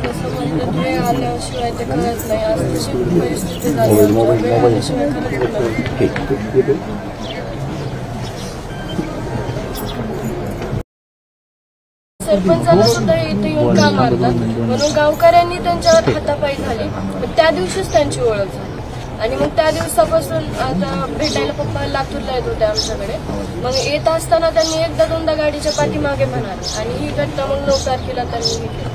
जसं म्हणतात वेळ आल्याशिवाय ते कळत नाही. आज तशी परिस्थिती झाली वेळ आल्याशिवाय कळत नाही. सरपंचाला सुद्धा इथे येऊन का मारतात म्हणून गावकऱ्यांनी त्यांच्यावर हातापायी झाली. त्या दिवशीच त्यांची ओळख झाली आणि मग त्या दिवसापासून आता भेटायला पप्पा लातूरला येत होते आमच्याकडे. मग येत असताना त्यांनी एकदा दोनदा गाडीच्या पाठीमागे म्हणाले आणि ही घटना मग 9 तारखेला त्यांनी ही केली.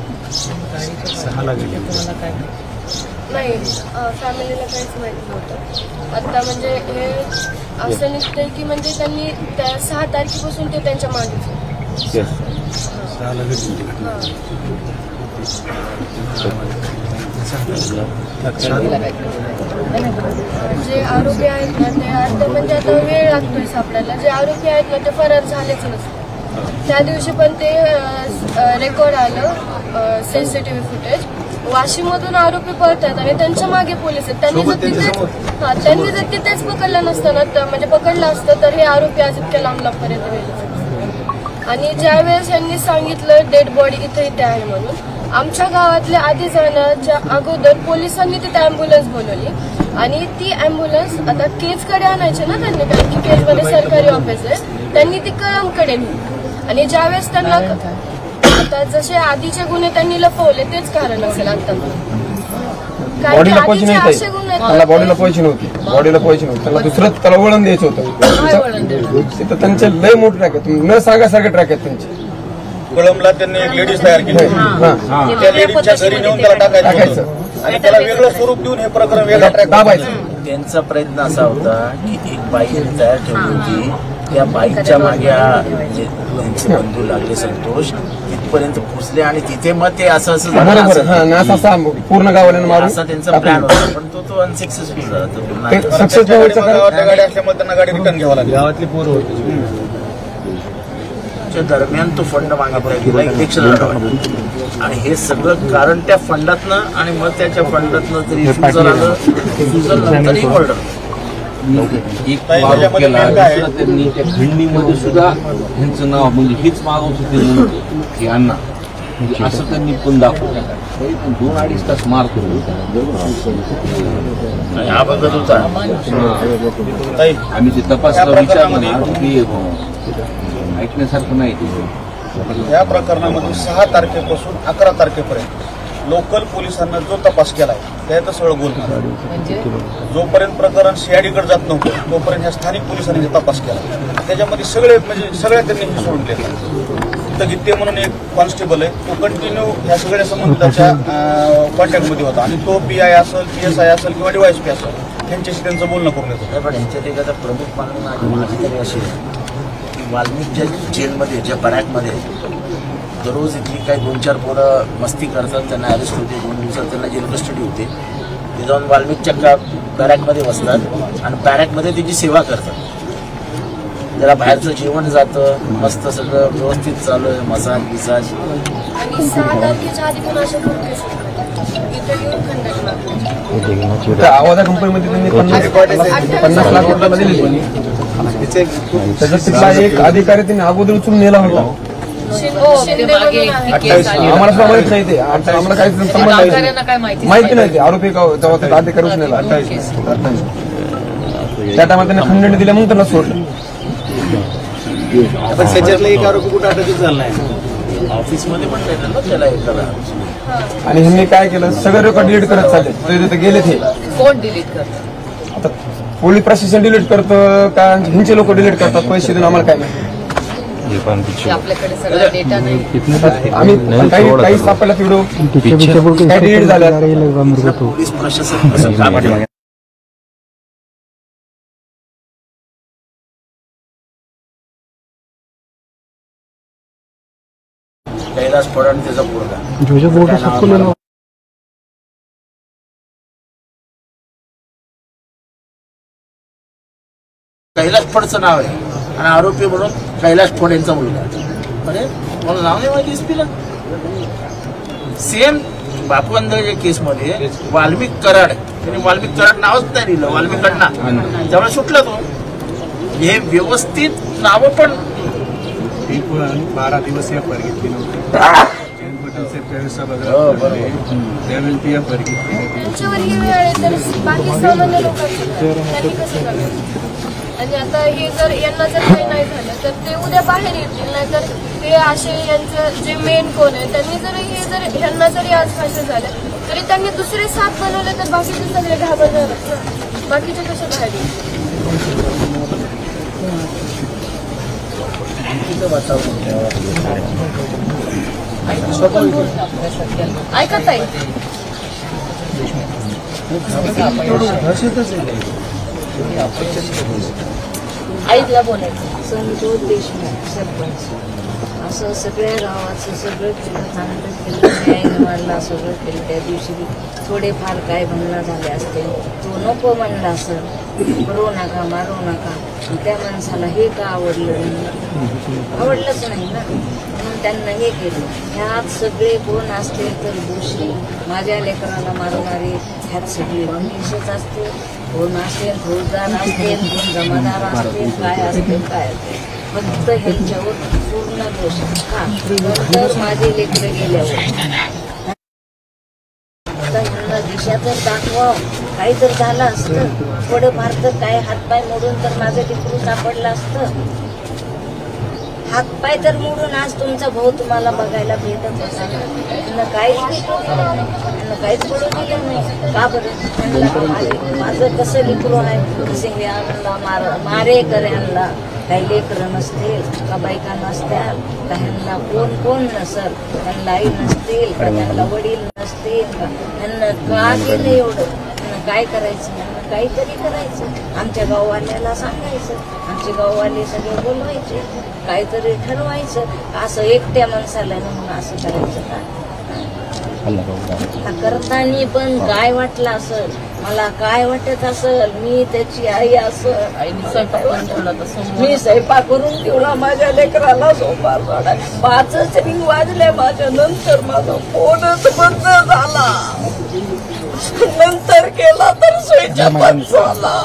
नाही फॅमिलीला काहीच माहिती नव्हतं. आता म्हणजे हे असं निघतंय की म्हणजे त्यांनी त्या 6 तारखेपासून ते त्यांच्या मागेच होते. जे आरोपी आहेत ना ते आता म्हणजे आता वेळ लागतोय सापडायला. जे आरोपी आहेत ना ते फरार झालेच नसते. त्या दिवशी पण ते रेकॉर्ड आलं सीसीटीव्ही फुटेज. वाशीमधून आरोपी पळतात आणि त्यांच्या मागे पोलीस आहेत. त्यांनी जर तिथेच पकडलं नसतं ना म्हणजे पकडलं असतं तर हे आरोपी आज इतक्या लांबपर्यंत गेले. आणि ज्यावेळेस यांनी सांगितलं डेड बॉडी इथे इथे आहे म्हणून आमच्या गावातल्या आधी जाण्याच्या अगोदर पोलिसांनी तिथे अँब्युलन्स बोलवली आणि ती अँब्युलन्स आता केजकडे आणायची ना त्यांनी कारण की केजमध्ये सरकारी ऑफिस आहे. त्यांनी ती कळमकडे नेली आणि ज्यावेळेस त्यांना आता जसे आधीचे गुन्हे त्यांनी लपवले तेच कारण असेल आता. बॉडीला पैसे नाही, त्याला बॉडीला पैसे नव्हते, त्याला दुसरं त्याला वळण द्यायचं होतं. तिथं त्यांचे लय मोठे ट्रॅक आहेत, न सांगासारखे ट्रॅक आहेत त्यांचे. कळमला त्यांनी एक लेडीज तयार केली, त्या लेडीजच्या घरी नेऊन त्याला टाकायचं आणि त्याला वेगळं स्वरूप देऊन हे प्रकरण वेगळा ट्रॅक दाबायचं. त्यांचा प्रयत्न असा होता की एक बाई तयार ठेवली होती. त्या बाईकच्या मागे त्यांचे बंधू लागले संतोष तिथपर्यंत पोहोचले आणि तिथे मग ते असं पूर्ण गावाला असा त्यांचा प्लॅन होता पण तो अनसक्सेसफुल झाला. गाडी असल्यामुळे त्यांना गाडी रिटर्न घ्यावं लागली. गावातली पोरं होती दरम्यान तो फंड मागितला गेला 1 लक्ष आणि हे सगळं कारण त्या फंडातनं आणि मग त्याच्या फंडातनं तरी ऑर्डर त्यांनी त्या खंडीमध्ये सुद्धा ह्यांचं नाव म्हणजे हेच मागवत होते की अण्णा असं त्यांनी पण दाखवलं. 2-2.5 तास मारतो हा बघत होता. आम्ही ते तपासला विचारलं ना की ऐकण्यासारखं नाही. या प्रकरणामध्ये 6 तारखेपासून 11 तारखेपर्यंत लोकल पोलिसांना जो तपास केलाय त्यात सगळं गोल. जोपर्यंत प्रकरण सीआयडीकडे जात नव्हतं तोपर्यंत ह्या स्थानिक पोलिसांनी तपास केला. त्याच्यामध्ये सगळे म्हणजे सगळ्या त्यांनी हे सोडून दिलं. तिथं गीते म्हणून एक कॉन्स्टेबल आहे, तो कंटिन्यू ह्या सगळ्या संबंधाच्या कॉन्टॅक्टमध्ये होता आणि तो PI असेल, PSI असेल किंवा DYSP असेल यांच्याशी त्यांचं बोलणं करून येतं. पण यांच्यात एखादा प्रमुख माझी तरी अशी की वाल्मिकच्या जेलमध्ये ज्या बॅरॅकमध्ये दररोज इथली काही 2-4 पोरं मस्ती करतात, त्यांना अरेस्ट होते, 2 दिवसात त्यांना जेल कस्टडी होते. ते जाऊन वाल्मिकच्या बॅरॅकमध्ये बसतात आणि बॅरॅकमध्ये त्याची सेवा करतात. जरा बाहेरचं जेवण जातं, मस्त सगळं व्यवस्थित चालू आहे, मसाज बिसाज. आणि 6 तारखेच्या आधी पण अशा आवाजा कंपनीमध्ये त्यांनी 50 लाख रुपयाला दिले. त्याचा एक अधिकारी त्यांनी अगोदर उचलून नेला होता. आम्हाला सुद्धा माहित नाही, ते आम्हाला काही संबंध माहिती नाही. ते आरोपी जेव्हा अधिकारी उचलला त्या टायमाला त्यांनी खंडणी दिल्या मग त्यांना सोडलं. त्याच्यातला एक आरोपी कुठे अटक झाला नाही, ऑफिसमध्ये पण भेटलं ना त्याला एखादा. आणि ह्यांनी काय केलं सगळं रेकॉर्ड डिलीट करत चालले. तिथे गेले ते कोण डिलीट करतात? आता पोलीस प्रशासन डिलीट करतं का ह्यांचे लोक डिलीट करतात पैसे देऊन आम्हाला काय नाही. आपल्याकडे सगळा डेटा नाही. आम्ही काही सापडला व्हिडिओ काय डिलीट झाल्या. पोलीस प्रशासन कैलास फड त्याचा पोरगा कैलास फडचं नाव आहे आणि आरोपी म्हणून कैलास फड यांचा मुलगा. अरे मला नाव नाही माहिती एसपीला. सेम बापू अंधळच्या केसमध्ये वाल्मिक कराड, त्यांनी वाल्मिक कराड नावच नाही दिलं, वाल्मिक अण्णा, त्यामुळे सुटला तो. हे व्यवस्थित नावं पण 12 दिवस या घेतली नव्हती. तुमच्यावर ही वेळ आहे तर बाकी सामान्य लोकांची त्यांनी कसं करायचं? आणि आता हे जर यांना जर काही नाही झालं तर ते उद्या बाहेर येतील, नाहीतर ते असे यांचं जे मेन कोण आहे त्यांनी जर हे जर ह्यांना जरी आज फायदा झालं तरी त्यांनी दुसरे 7 बनवले तर बाकीचे सगळे घाबरणारच ना. बाकीचे कसे बाहेर येतील? ऐका ताई, आईला बोलायचं. संतोष देशमुख सरपंच असं सगळ्या गावाचं सगळं केलं, चांगलं केलं, न्याय निवाडला, सगळं केलं. त्या दिवशी थोडेफार काय भांडणं झाले असते, तो नको म्हणला असं, करू नका, मारू नका. त्या माणसाला हे का आवडलं नाही? आवडलंच नाही ना, म्हणून त्यांना हे केलं. ह्यात सगळे कोण असते तर दोषी, माझ्या लेकराला मारणारे ह्यात सगळे मनीषच असते. कोण असेल फौजदार असतील, कोण जमादार असतील, काय असतील काय असतील, फक्त ह्यांच्यावर पूर्ण दोष का. नंतर माझे लेकरं गेल्यावर ह्यांना दिशा तर दाखवा, काही तर झालं असतं, थोडंफार तर काय हातपाय मोडून तर माझं लेकरू सापडलं असतं. हातपाय तर मोडून आज तुमचा भाऊ तुम्हाला बघायला भेटत होता. त्यांना काहीच पडू दिलं नाही. का बरं? माझं कसं लेकरू आहे, कसे हे आणला मारे कर्यांना काही लेकरं नसतील का, बायका नसत्याल का, ह्यांना कोण नसल, त्यांना आई नसतील का, त्यांना वडील नसतील का, त्यांना का केलं एवढं? त्यांना काय करायचं? त्यांना काहीतरी करायचं. आमच्या गाववाल्याला सांगायचं, आमचे गाववाले सगळे बोलवायचे, काहीतरी ठरवायचं. असं एकट्या माणसाला म्हणून असं करायचं का? करताना पण काय वाटलं असेल, मला काय वाटत असेल, मी त्याची आई असेल, मी स्वयंपाक करून ठेवला माझ्या लेकराला सोमवार सोडा. 5च रिंग वाजल्या माझ्या नंतर माझा फोनच बंद झाला. नंतर केला तर स्विच ऑफ झाला.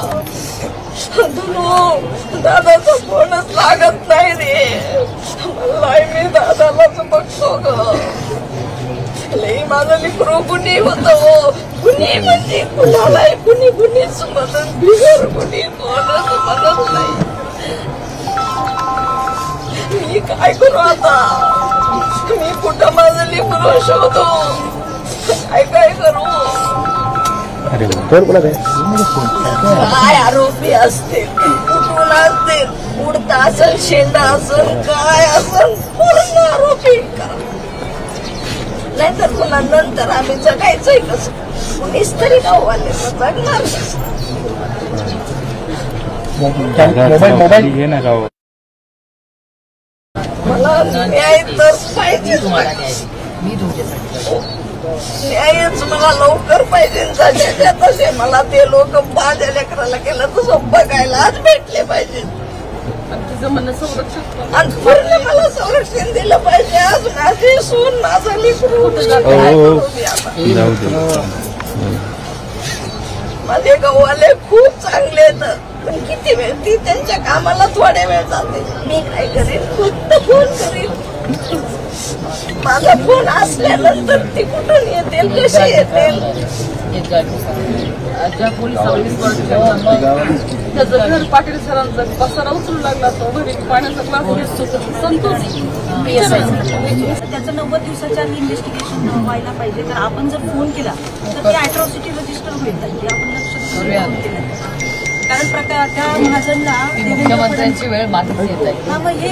दादाचा फोनच लागत नाही रे. मला मी दादालाच बघतो ग. लई माझं लेकरू गुन्हे होत हो. गुन्हे म्हणजे कुणालाही कुणीच मदत बिगर कुणी कोणच मदत नाही. मी काय करू आता? मी कुठं माझं लेकरू शोधू? काय करू? काय आरोपी असतील, कुठून असतील, उडता असेल, शेंडा असेल, काय असेल, पूर्ण आरोपी करा. नाहीतर पुन्हा नंतर आम्ही जगायचंय कसं? कुणीच तरी गाववाले जगणार कसं? मला न्याय तर पाहिजे, न्यायच मला लवकर पाहिजे. जशाच्या तसे मला ते लोक माझ्या लेकराला केलं तसं बघायलाच भेटले पाहिजे. आणि पूर्ण मला संरक्षण दिलं पाहिजे. आज माझी सून माझा लेकरू माझे गाववाले खूप चांगले आहेत, पण किती वेळ ती त्यांच्या कामाला थोडे वेळ जाते. मी काय करीन? फक्त फोन करीन. माझा फोन असल्यानंतर ती कुठून येतील, कशी येतील? ज्या पोलिसांनी त्याचं घर पाटील सरांचा पसारा उचलू लागला, तो घरी पाण्याचा ग्लास संतोष त्याचं 90 दिवसाच्या इन्व्हेस्टिगेशन व्हायला पाहिजे. तर आपण जर फोन केला तर ते अॅट्रॉसिटी रजिस्टर होईल. ते आपण लक्ष केलं कारण प्रकार त्या महाजनला मुख्यमंत्र्यांची वेळ मात्र येत आहे. हा मग हे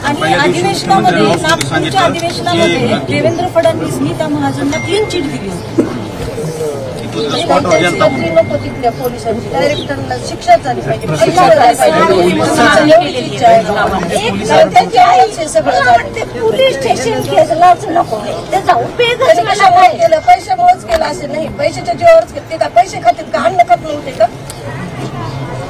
आणि अधिवेशनामध्ये नागपूरच्या अधिवेशनामध्ये देवेंद्र फडणवीसनी त्या महाजनला क्लीन चिट दिली होती. नको तिथल्या पोलिसांची डायरेक्टरला शिक्षा झाली पाहिजे. पोलीस स्टेशन केसलाच नको, त्याचा उपयोग केलं पैशामुळेच केलं असेल. नाही, पैशाच्या जीवावरच केलं. ते का पैसे खातील का? अन्न खात नव्हते का?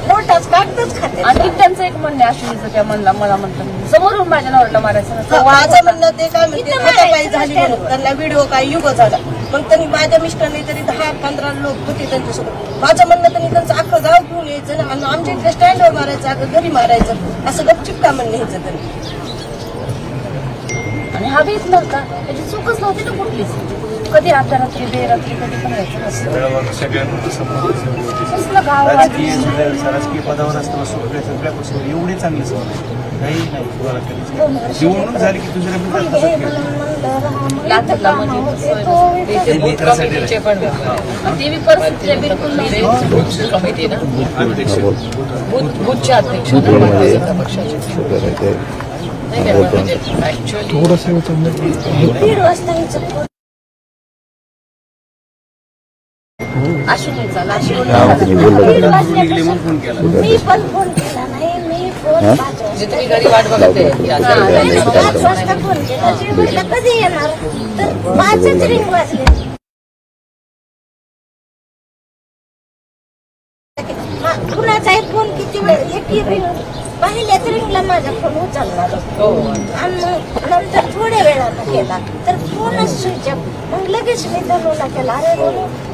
नोटाच कागदच खाते. आणि त्यांचं एक म्हणणे अश्विनीचं त्या म्हणला, मला म्हणतं समोरून माझ्या नवऱ्याला मारायचं ना. माझं म्हणणं ते काय म्हणते हातापायी झाली म्हणून त्यांना व्हिडिओ काय युग झाला. मग त्यांनी माझ्या मिस्टरने तरी 10-15 लोक होते त्यांच्यासोबत. माझं म्हणणं त्यांनी त्यांचं अख्खं गाव घेऊन यायचं ना, आणि आमच्या इथल्या स्टँडवर मारायचं, अगं घरी मारायचं, असं गपचिप का म्हणणं न्यायचं त्यांनी. आणि हा भीत नव्हता, त्याची चूकच नव्हती ना कुठलीच. कधी अर्धरात्री बेरात्री कधी पण यायचं नसतं. राजकीय पदावर असताना सगळ्या पक्षावर एवढे चांगले सवय काही नाही. निवडणूक झाली की दुसऱ्या कमिटी ना बुथच्या अध्यक्ष पक्षाचे अश्विनीचा मी पण फोन केला नाही. मी फोन म्हणजे तुम्ही घरी वाट बघत आहे 5 वाजता फोन केला. जे म्हटलं कधी येणार, तर 5च रिंग वाजले. कुणाचाही फोन किती वेळ, एक रिंग पहिल्याच रिंगला माझा फोन उचलणार आणि नंतर थोड्या वेळानं केला तर फोनच स्विच ऑफ. मग लगेच मी धरूला केला. अरे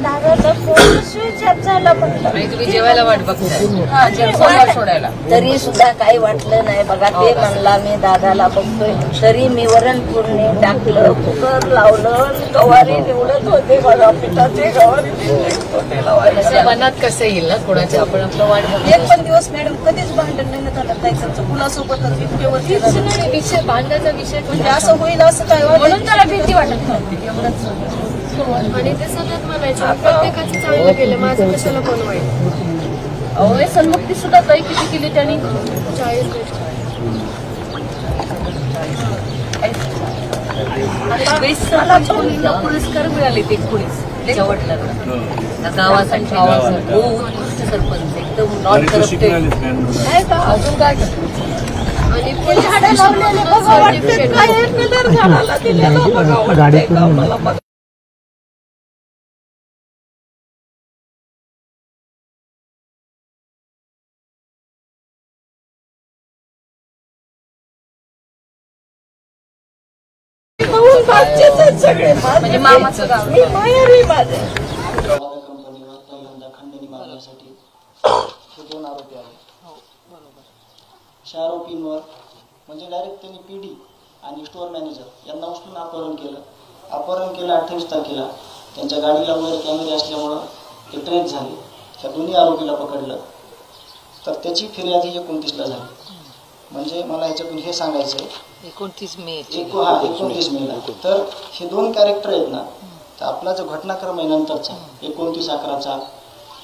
दादाचा फोन स्विच ऑफ झाला म्हटलं. तुम्ही जेवायला वाट बघताय सोडायला तरी सुद्धा काही वाटलं नाही बघा. ते म्हणला मी दादाला बघतोय, तरी मी वरण फोडणी टाकलं, कुकर लावलं, गवारी निवडत होते बघा, पिठाचे गवारी मनात कसं येईल ना कोणाच्या आपण आपलं वाट एक पण दिवस मॅडम कधीच भांडण नाही झालं ताईचं मुलासोबतच इतकेवर विषय भांडण्याचा विषय म्हणजे असं होईल असं काय म्हणून त्याला भीती वाटत नव्हती एवढंच. आणि ते सतत म्हणायचे प्रत्येकाचं चांगलं केलं, माझं कशाला कोण वाईट. अहो सन्मुक्ती सुद्धा ताई किती केली त्यांनी 40 पुरस्कार मिळाले ते पोलीस शेवटला गावासाठी उत्कृष्ट सरपंच एकदम नॉन करप्टेड आहे का अजून काय. आणि ते झाडं लावलेले बघा वाटते काय कलर झाडाला दिलेला बघा वाटते का मला बघा. सगळे म्हणजे मामाचं गाव मी माहेरी माझे. कंपनीवर पहिल्यांदा खंडणी मागण्यासाठी हे 2 आरोपी आले. 6 आरोपींवर म्हणजे डायरेक्ट त्यांनी पीडी आणि स्टोअर मॅनेजर यांना उचलून अपहरण केलं 28 तारखेला. त्यांच्या गाडीला वगैरे कॅमेरे असल्यामुळं ते ट्रेस झाले. त्या दोन्ही आरोपीला पकडलं तर त्याची फिर्याद ही 29ला झाली. म्हणजे मला ह्याच्यातून हे सांगायचं आहे 29 मे 29 मेला. तर हे 2 कॅरेक्टर आहेत ना, तर आपला जो घटनाक्रम आहे नंतरचा 29/11चा,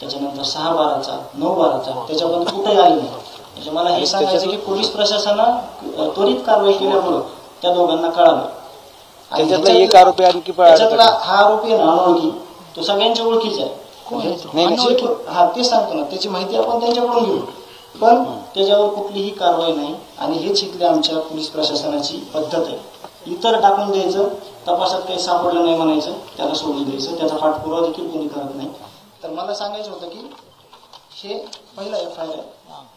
त्याच्यानंतर 6/12चा, 9/12चा, त्याच्याबद्दल कुठेही आले नाही. म्हणजे मला हे सांगायचं की पोलीस प्रशासनानं त्वरित कारवाई केल्यामुळं त्या दोघांना कळालं. त्याच्यातला एक आरोपी आणखी त्याच्यातला हा आरोपी आहे ना अनोळखी, तो सगळ्यांच्या ओळखीचा आहे. हा ते सांगतो ना, त्याची माहिती आपण त्यांच्याकडून घेऊ, पण त्याच्यावर कुठलीही कारवाई नाही. आणि हेच इथले आमच्या पोलीस प्रशासनाची पद्धत आहे. इतर टाकून द्यायचं, तपासात काही सापडलं नाही म्हणायचं, त्याला सोडून द्यायचं, त्याचा पाठपुरावा देखील कोणी करत नाही. तर मला सांगायचं होतं की हे पहिला FIR आहे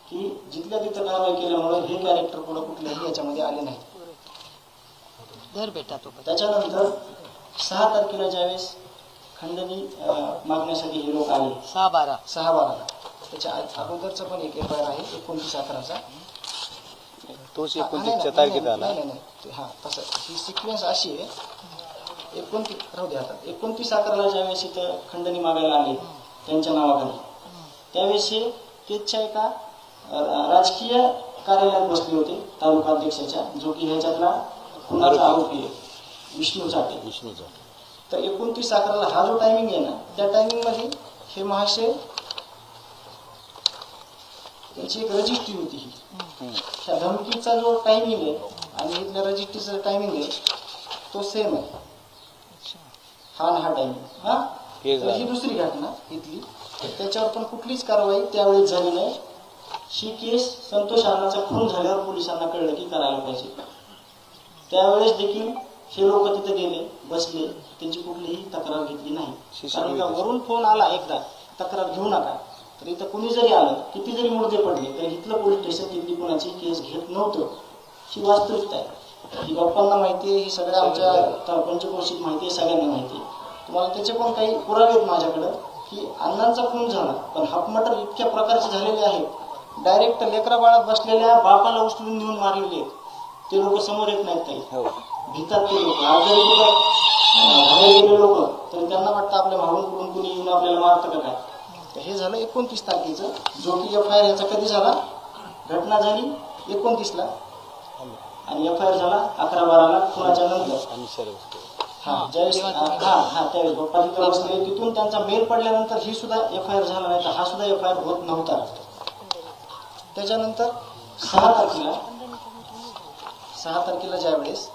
की जिथल्या तिथं कारवाई केल्यामुळे हे कॅरेक्टर पुढे कुठल्याही याच्यामध्ये आले नाही. त्याच्यानंतर 6 तारखेला ज्यावेळेस खंडणी मागण्यासाठी हे लोक आले 6/12 त्याच्या अगोदरचा पण एक FIR आहे 29/11चा. तोच 29च्या तारखेत आला. नाही हा तसं ही सिक्वेन्स अशी आहे. 29/11ला ज्यावेळेस इथं खंडणी मागायला आले त्यांच्या नावाखाली, त्यावेळेस हे तेजच्या एका राजकीय कार्यालयात बसले होते तालुका अध्यक्षाच्या, जो की ह्याच्यातला खुनाचा आरोपी आहे विष्णू चाटे. तर 29/11ला हा जो टायमिंग आहे ना, त्या टायमिंगमध्ये हे महाशय त्याची एक रजिस्ट्री होती. ही ह्या धमकीचा जो टायमिंग आहे आणि इथल्या रजिस्ट्रीचा टायमिंग आहे तो सेम आहे. हा टायमिंग ही दुसरी घटना इथली. त्याच्यावर पण कुठलीच कारवाई त्यावेळेस झाली नाही. ही केस संतोष अण्णाचा खून झाल्यावर पोलिसांना कळलं की करायला पाहिजे. त्यावेळेस देखील हे लोक तिथे गेले, बसले, त्यांची कुठलीही तक्रार घेतली नाही. कारण का वरून फोन आला एकदा तक्रार घेऊ नका, तर इथं कुणी जरी आलं, किती जरी मुर्दे पडले, तर इथलं पोलीस स्टेशन तिथली कोणाची केस घेत नव्हतं. ही वास्तविकता आहे. ही गप्पांना माहिती आहे, ही सगळ्या आमच्या पंचक्रोशीत माहिती आहे, सगळ्यांना माहिती आहे. तुम्हाला त्याचे पण काही पुरावे आहेत माझ्याकडं की अण्णांचा खून झाला, पण हाफमटर इतक्या प्रकारचे झालेले आहेत. डायरेक्ट लेकरा बाळात बसलेल्या बापाला उचलून नेऊन मारलेले आहेत. ते लोक समोर येत नाहीत काही. भितात ते लोक. आज जरी कुठं बाहेर गेले लोक तर त्यांना वाटतं आपल्या मागून कुठून कुणी येऊन आपल्याला मारतं का काय. तर हे झालं 29 तारखेचं, जो की FIR याचा कधी झाला, घटना झाली 29ला आणि FIR झाला 11-12ला खुनाच्या नंतर. ज्यावेळेस त्यावेळेस बाप्पा तिथं बसले, तिथून त्यांचा मेल पडल्यानंतर ही सुद्धा FIR झाला नाही तर हा सुद्धा FIR होत नव्हता. त्याच्यानंतर 6 तारखेला ज्यावेळेस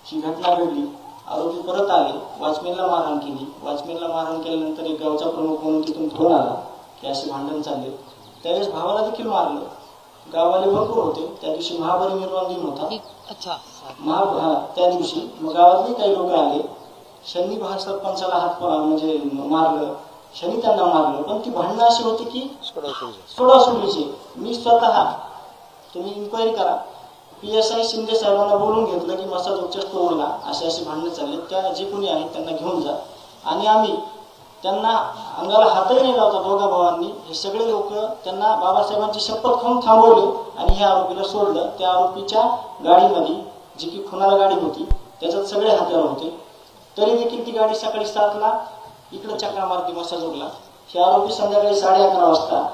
ही घटना घडली, आरोपी परत आले, वॉचमॅनला मारहाण केली. वॉचमॅनला मारहाण केल्यानंतर एक गावचा प्रमुख म्हणून तिथून फोन आला की असे भांडण चालले. त्यावेळेस भावाला देखील मारलं. गाववाले भरपूर होते. त्या दिवशी महापरिनिर्वाण दिन होता. त्या दिवशी मग गावातले काही लोक आले. शनी बहार सरपंचाला हात म्हणजे मारलं, शनी त्यांना मारलं. पण ती भांडणं अशी होती की सोडासोडीची. मी स्वतः, तुम्ही इन्क्वायरी करा, PSI शिंदे साहेबांना बोलून घेतलं की मसाज चौकच्या स्टोअरला असे भांडणं चालले, त्या जे कोणी आहेत त्यांना घेऊन जा. आणि आम्ही त्यांना अंगाला हातही नाही लावता दोघा भावांनी. हे सगळे लोक त्यांना बाबासाहेबांची शपथ खाऊन थांबवले आणि ह्या आरोपीला सोडलं. त्या आरोपीच्या गाडीमध्ये, जी की खुनाला गाडी होती, त्याच्यात सगळे हत्यार होते. तरी देखील ती गाडी सकाळी 7ला इकडे चक्रा मारती मसाजोगला. हे आरोपी संध्याकाळी 11:30 वाजता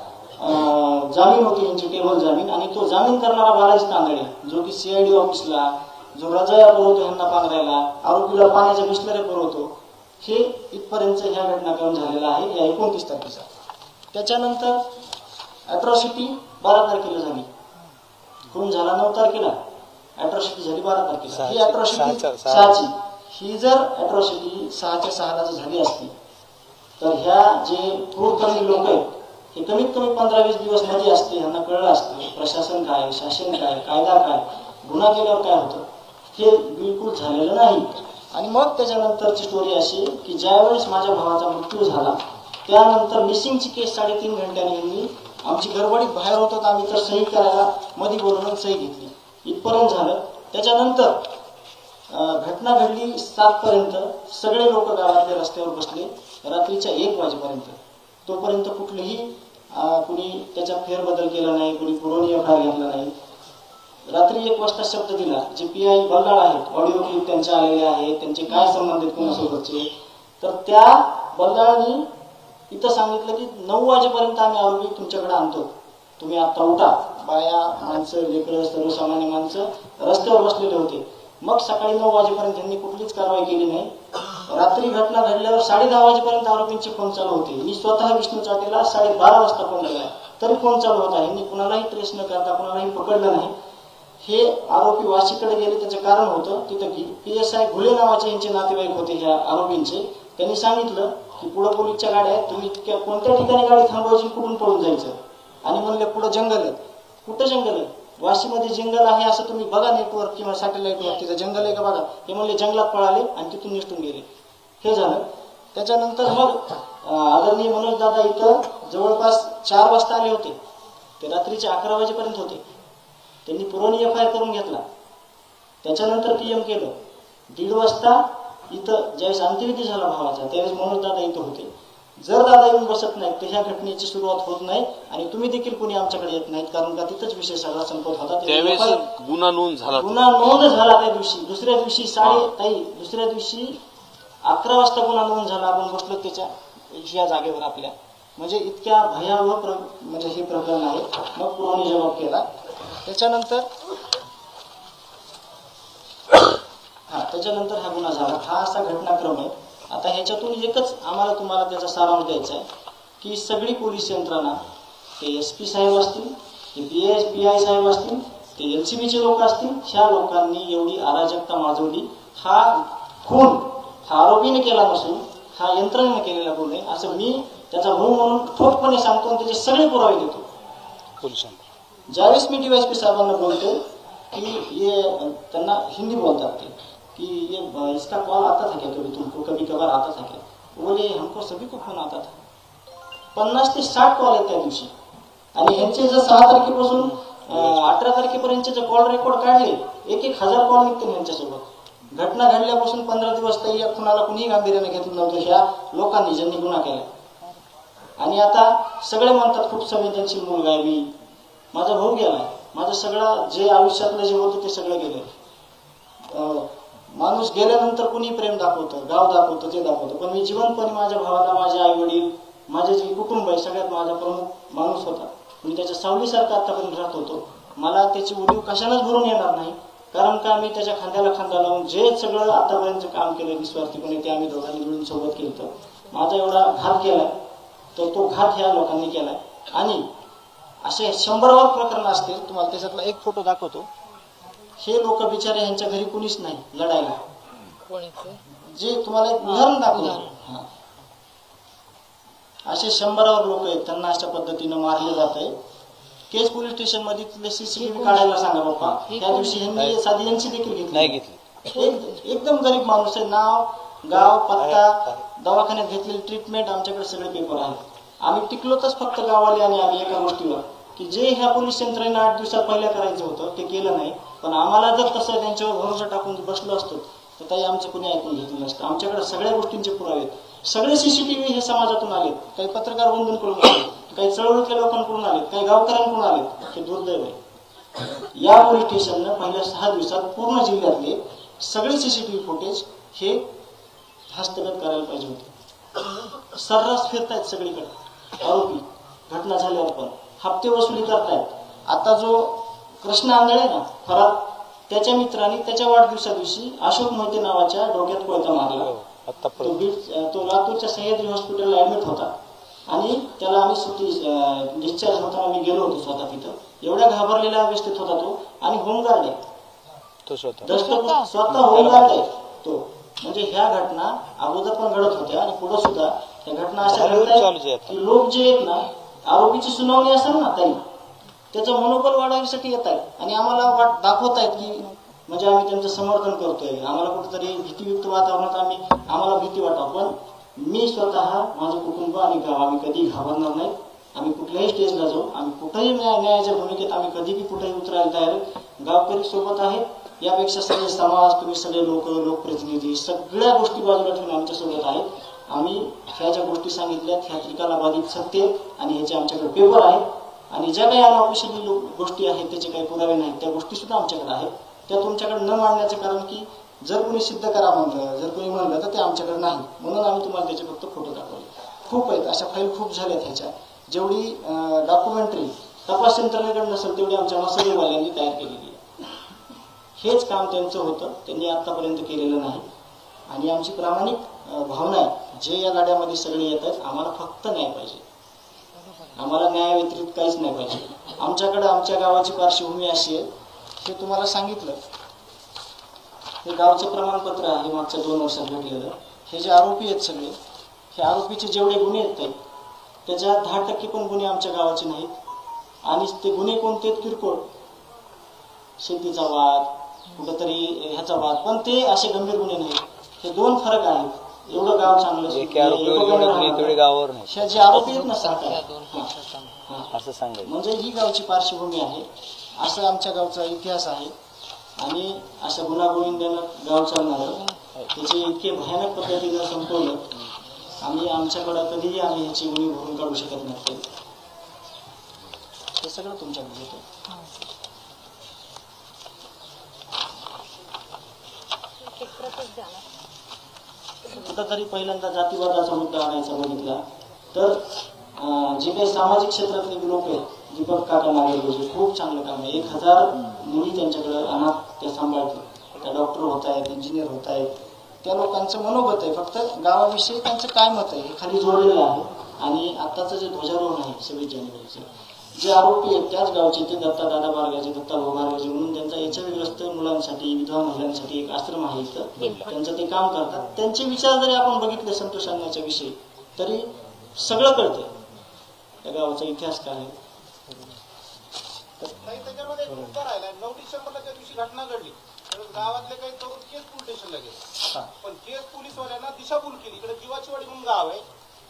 जामीन होती यांची, टेबल जामीन. आणि तो जामीन करणारा बालाजी तांदळे, जो की CID ऑफिसला, जो रजाया पुरवतो ह्यांना पांघरायला, आरोपीला पाण्याच्या बिस्लऱ्या पुरवतो, हे इथपर्यंत ह्या घटनाक्रम झालेला आहे या 29 तारखेचा. त्याच्यानंतर अॅट्रॉसिटी 12 तारखेला झाली. खून झाला 9 तारखेला, अॅट्रॉसिटी झाली 12 तारखेला. ही अॅट्रॉसिटी 6ची. ही जर अॅट्रॉसिटी 6च्या 6ला जर झाली असती तर ह्या जे क्रूरकर्मी लोक आहेत हे कमीत कमी 15-20 दिवस मध्ये असते. ह्यांना कळलं असतं प्रशासन काय, शासन काय, कायदा काय, गुन्हा केल्यावर काय होतं. हे बिलकुल झालेलं नाही. आणि मग त्याच्यानंतरची स्टोरी अशी की ज्यावेळेस माझ्या भावाचा मृत्यू झाला त्यानंतर मिसिंगची केस 3.5 घंट्याने यांनी, आमची गडबडीत बाहेर होतो आम्ही तर सही करायला मध्ये बोलून सही घेतली, इथपर्यंत झालं. त्याच्यानंतर घटना घडली 7 पर्यंत. सगळे लोक गावातल्या रस्त्यावर बसले रात्रीच्या 1 वाजेपर्यंत. तोपर्यंत कुठलीही कुणी त्याच्यात फेरबदल केला नाही, कुणी पुरवणी FIR घेतला नाही. रात्री 1 वाजता शब्द दिला, जे PI बल्लाळ आहेत, ऑडिओ क्लिप त्यांच्या आलेले आहेत, त्यांचे काय संबंध आहेत कोणासोबतचे, तर त्या बल्लाळांनी इथं सांगितलं की 9 वाजेपर्यंत आम्ही आरोपी तुमच्याकडे आणतो, तुम्ही आता उठा. बाया, माणसं, लेकरं, सर्वसामान्य माणसं रस्त्यावर बसलेले होते. मग सकाळी 9 वाजेपर्यंत त्यांनी कुठलीच कारवाई केली नाही. रात्री घटना घडल्यावर 10:30 वाजेपर्यंत आरोपींचे फोन चालू होते. मी स्वतः विष्णू चाटेला 12:30 वाजता फोन केला तरी फोन चालू होता. यांनी कुणालाही ट्रेस न करता कुणालाही पकडलं नाही. हे आरोपी वाशीकडे गेले त्याचं कारण होतं तिथं की PSI घुले नावाचे यांचे नातेवाईक होते ह्या आरोपींचे. त्यांनी सांगितलं की पुढं पोलीसच्या गाड्या आहेत, तुम्ही कोणत्या ठिकाणी गाडी थांबवायची, कुठून पळून जायचं. आणि म्हणले पुढं जंगल आहे. कुठं जंगल आहे? वाशीमध्ये जंगल आहे असं तुम्ही बघा नेटवर्क किंवा सॅटेलाइटवर, तिथं जंगल आहे का बघा. हे म्हणले जंगलात पळाले आणि तिथून निसटून गेले. हे झालं. त्याच्यानंतर मग आदरणीय मनोज दादा इथं जवळपास 4 वाजता आले होते. ते रात्रीचे 11 वाजेपर्यंत होते. त्यांनी पुरवणी FIR करून घेतला. त्याच्यानंतर PM केलं. 1:30 वाजता इथं ज्यावेळेस अंत्यविधी झाला भावाचा त्यावेळेस मनोज दादा इथं होते. जर दादा येऊन बसत नाहीत तर ह्या घटनेची सुरुवात होत नाही आणि तुम्ही देखील कोणी आमच्याकडे येत नाहीत, कारण का तिथंच विषय सगळा संपत होता. गुन्हा नोंद झाला त्या दिवशी. दुसऱ्या दिवशी 11 वाजता गुन्हा नोंद झाला. आपण बसलो त्याच्या ह्या जागेवर आपल्या, म्हणजे इतक्या भयावह म्हणजे हे प्रकरण आहे. मग पुरवणी जबाब केला. त्याच्यानंतर हा गुन्हा झाला. हा असा घटनाक्रम आहे. आता ह्याच्यातून एकच आम्हाला तुम्हाला त्याचा सारांश द्यायचा आहे की सगळी पोलीस यंत्रणा, ते SP साहेब असतील, ते PI साहेब असतील, ते LCBचे लोक असतील, ह्या लोकांनी एवढी अराजकता माजवली. हा खून हा आरोपीने केला नसून हा यंत्रणेने केलेला गुन्हा आहे असं मी त्याचा भाऊ म्हणून ठोकपणे सांगतो आणि त्याचे सगळे पुरावे देतो पोलिसांना. ज्यावेळेस मी DYSP साहेबांना बोलतो कि ये, त्यांना हिंदी बोलतात ते, कि ये इसका कॉल आता था क्या कभी तुमको, कभी कभार आता था क्या. बोले हमको सभी को फोन आता था. 50 ते 60 कॉल आहेत त्या दिवशी. आणि यांचे जर 6 तारखेपासून 18 तारखेपर्यंतचे जे कॉल रेकॉर्ड काढले 1,000 कॉल निघते यांच्यासोबत. घटना घडल्यापासून 15 दिवस तरी या खुनाला कुणीही गांभीर्याने घेतलं नव्हतं ह्या लोकांनी ज्यांनी गुन्हा केला. आणि आता सगळे म्हणतात खूप संवेदनशील मुलगा आहे मी, माझा भाऊ गेलाय, माझं सगळं जे आयुष्यातलं जे होतं ते सगळं गेलं. माणूस गेल्यानंतर कुणी प्रेम दाखवतं, गाव दाखवतं, ते दाखवतं, पण मी जिवंतपणे माझ्या भावाला, माझे आई वडील, माझे जे कुटुंब आहे, सगळ्यात माझा प्रमुख माणूस होता. मी त्याच्या सावलीसारखा आतापर्यंत राहत होतो. मला त्याची उणीव कशालाच भरून येणार नाही, कारण का मी त्याच्या खांद्याला खांदा लावून जे सगळं आतापर्यंत काम केलं निस्वार्थीपणे ते आम्ही दोघांनी मिळून सोबत केलं. तर माझा एवढा घात केलाय, तर तो घात ह्या लोकांनी केलाय. आणि असे 100वर प्रकरण असतील. तुम्हाला त्याच्यातला एक फोटो दाखवतो. हे लोक बिचारे, यांच्या घरी कुणीच नाही लढायला. जे तुम्हाला एक उदाहरण दाखवतो. असे 100वर लोक आहेत, त्यांना अशा पद्धतीनं मारले जात आहे. केज पोलीस स्टेशन मध्ये तिथले सीसीटीव्ही काढायला सांगा बाप्पा. त्या दिवशी ह्यांनी साधी यांची देखील घेतली. एकदम गरीब माणूस आहे. नाव, गाव, पत्ता, दवाखान्यात घेतलेली ट्रीटमेंट, आमच्याकडे सगळे पेपर आहेत. आम्ही टिकलोतच फक्त गावाले आणि आम्ही एका गोष्टीवर, की जे ह्या पोलीस यंत्रणेनं 8 दिवसात पहिल्या करायचं होतं ते केलं नाही. पण आम्हाला जर तसं त्यांच्यावर भरोसा टाकून बसलो असतो तर ताई आमचं कुणी ऐकून घेतलं नसतं. आमच्याकडे सगळ्या गोष्टींचे पुरावे आहेत. सगळे सीसीटीव्ही हे समाजातून आलेत. काही पत्रकार बंधूंकडून आले, काही चळवळीतल्या लोकांकडून आलेत, काही गावकऱ्यांकडून आलेत. हे दुर्दैव आहे. या पोलीस स्टेशननं पहिल्या 6 दिवसात पूर्ण जिल्ह्यातले सगळे सीसीटीव्ही फुटेज हे हस्तगत करायला पाहिजे होते. सर्रास फिरतायत सगळीकडे आरोपी. घटना झाल्यावर पण हप्ते वसुली करतायत. आता जो कृष्ण आंधळे ना फरार, त्याच्या मित्रांनी त्याच्या वाढदिवसा दिवशी अशोक मोहिते नावाच्या डोक्यात कोयता मारला. तो लातूरच्या सह्याद्री हॉस्पिटलला ऍडमिट होता आणि त्याला आम्ही सुट्टी डिस्चार्ज होताना मी गेलो होतो स्वतः तिथं. एवढ्या घाबरलेल्या अवस्थेत होता तो. आणि होमगार्ड आहे तो, स्वतः होमगार्ड आहे तो. म्हणजे ह्या घटना अगोदर पण घडत होत्या आणि पुढे सुद्धा ह्या घटना अशा घडतात की लोक जे आहेत ना, आरोपीची सुनावणी असेल ना ताई, त्याचं मनोबल वाढवण्यासाठी येत आहेत आणि आम्हाला दाखवतायत की म्हणजे आम्ही त्यांचं समर्थन करतोय. आम्हाला कुठेतरी भीतीयुक्त वातावरणात आम्हाला भीती वाटावं. पण मी स्वतः, माझं कुटुंब आणि गाव आम्ही कधी घाबरणार नाही. आम्ही कुठल्याही स्टेजला जाऊ, आम्ही कुठेही न्यायाच्या भूमिकेत आम्ही कधी कुठेही उतरायला तयार. गावकरी सोबत आहेत. यापेक्षा सगळे समाज, तुम्ही सगळे लोकप्रतिनिधी सगळ्या गोष्टी बाजूला ठेवून आमच्या सोबत आहेत. आम्ही ह्या ज्या गोष्टी सांगितल्यात ह्या त्रिकालाबाधित सत्य आणि ह्याचे आमच्याकडे पेपर आहेत. आणि ज्या काही अनऑफिशियल गोष्टी आहेत त्याचे काही पुरावे नाहीत, त्या गोष्टी सुद्धा आमच्याकडे आहेत. त्या तुमच्याकडे न मांडण्याचं कारण की जर कोणी सिद्ध करा म्हणलं, जर कोणी म्हणलं तर ते आमच्याकडे नाही. म्हणून आम्ही तुम्हाला त्याचे फक्त फोटो दाखवले. खूप आहेत अशा फाईल, खूप झाल्यात ह्याच्या. जेवढी डॉक्युमेंटरी तपास यंत्रणेकडे नसेल तेवढी आमच्या मसलेवाल्यांनी तयार केलेली आहे. हेच काम त्यांचं होतं, त्यांनी आतापर्यंत केलेलं नाही. आणि आमची प्रामाणिक भावना आहे, जे या लढ्यामध्ये सगळे येत आहेत, आम्हाला फक्त न्याय पाहिजे. आम्हाला न्याय व्यतिरिक्त काहीच नाही पाहिजे. आमच्याकडे आमच्या गावाची पार्श्वभूमी अशी आहे, हे तुम्हाला सांगितलं. हे गावचं प्रमाणपत्र आहे मागच्या 2 वर्षात भेटलेलं. हे जे आरोपी आहेत सगळे, हे आरोपीचे जेवढे गुन्हे आहेत त्याच्या 10% पण गुन्हे आमच्या गावाचे नाहीत. आणि ते गुन्हे कोणते आहेत? किरकोळ, शेतीचा वाद, कुठंतरी ह्याचा वाद, पण ते असे गंभीर गुन्हे नाहीत. हे 2 फरक आहेत. एवढं गाव चांगलं, जे आरोपी आहेत ना असं सांगायचं म्हणजे ही गावची पार्श्वभूमी आहे. असं आमच्या गावचा इतिहास आहे. आणि असं गुन्हागोविंदानं गाव चालणार त्याचे इतके भयानक पद्धतीनं संपवलं. आम्ही आमच्याकडं कधीही आम्ही ह्याची उणीव भरून काढू शकत नसतो. हे सगळं तुमच्याकडे येतं. कुठंतरी पहिल्यांदा जातीवादाचा मुद्दा आणायचा बघितला तर जे काही सामाजिक क्षेत्रातले लोक आहेत, दीपक काका नागेरगोजे, खूप चांगलं काम आहे. 1000 मुली त्यांच्याकडे अनाथ त्या सांभाळतात. त्या डॉक्टर होत आहेत, इंजिनियर होत आहेत. त्या लोकांचं मनोगत आहे. फक्त गावाविषयी त्यांचं काय मत आहे हे खाली जोडलेलं आहे. आणि आताचं जे ध्वजारोहण आहे 26 जानेवारीचं, जे आरोपी आहेत त्याच गावचे, ते दत्ता दादा बारगाजे, दत्ता भाऊ बारगाजे म्हणून त्यांचा एचआयव्हीग्रस्त मुलांसाठी, विधवा महिलांसाठी एक आश्रम आहे इथं. त्यांचं ते काम करतात. त्यांचे विचार जरी आपण बघितले संतोष अण्णाच्या विषयी तरी सगळं कळतं त्या गावाचा इतिहास काय आहे. त्याच्यामध्ये उत्तर राहिला 9 डिसेंबरला त्या दिवशी घटना घडली. गावातले काही तरुण केस पोलीस स्टेशनला गेले, पण केस पोलीसवाल्यांना दिशाभूल केली. इकडे जीवाचीवाडी म्हणून गाव आहे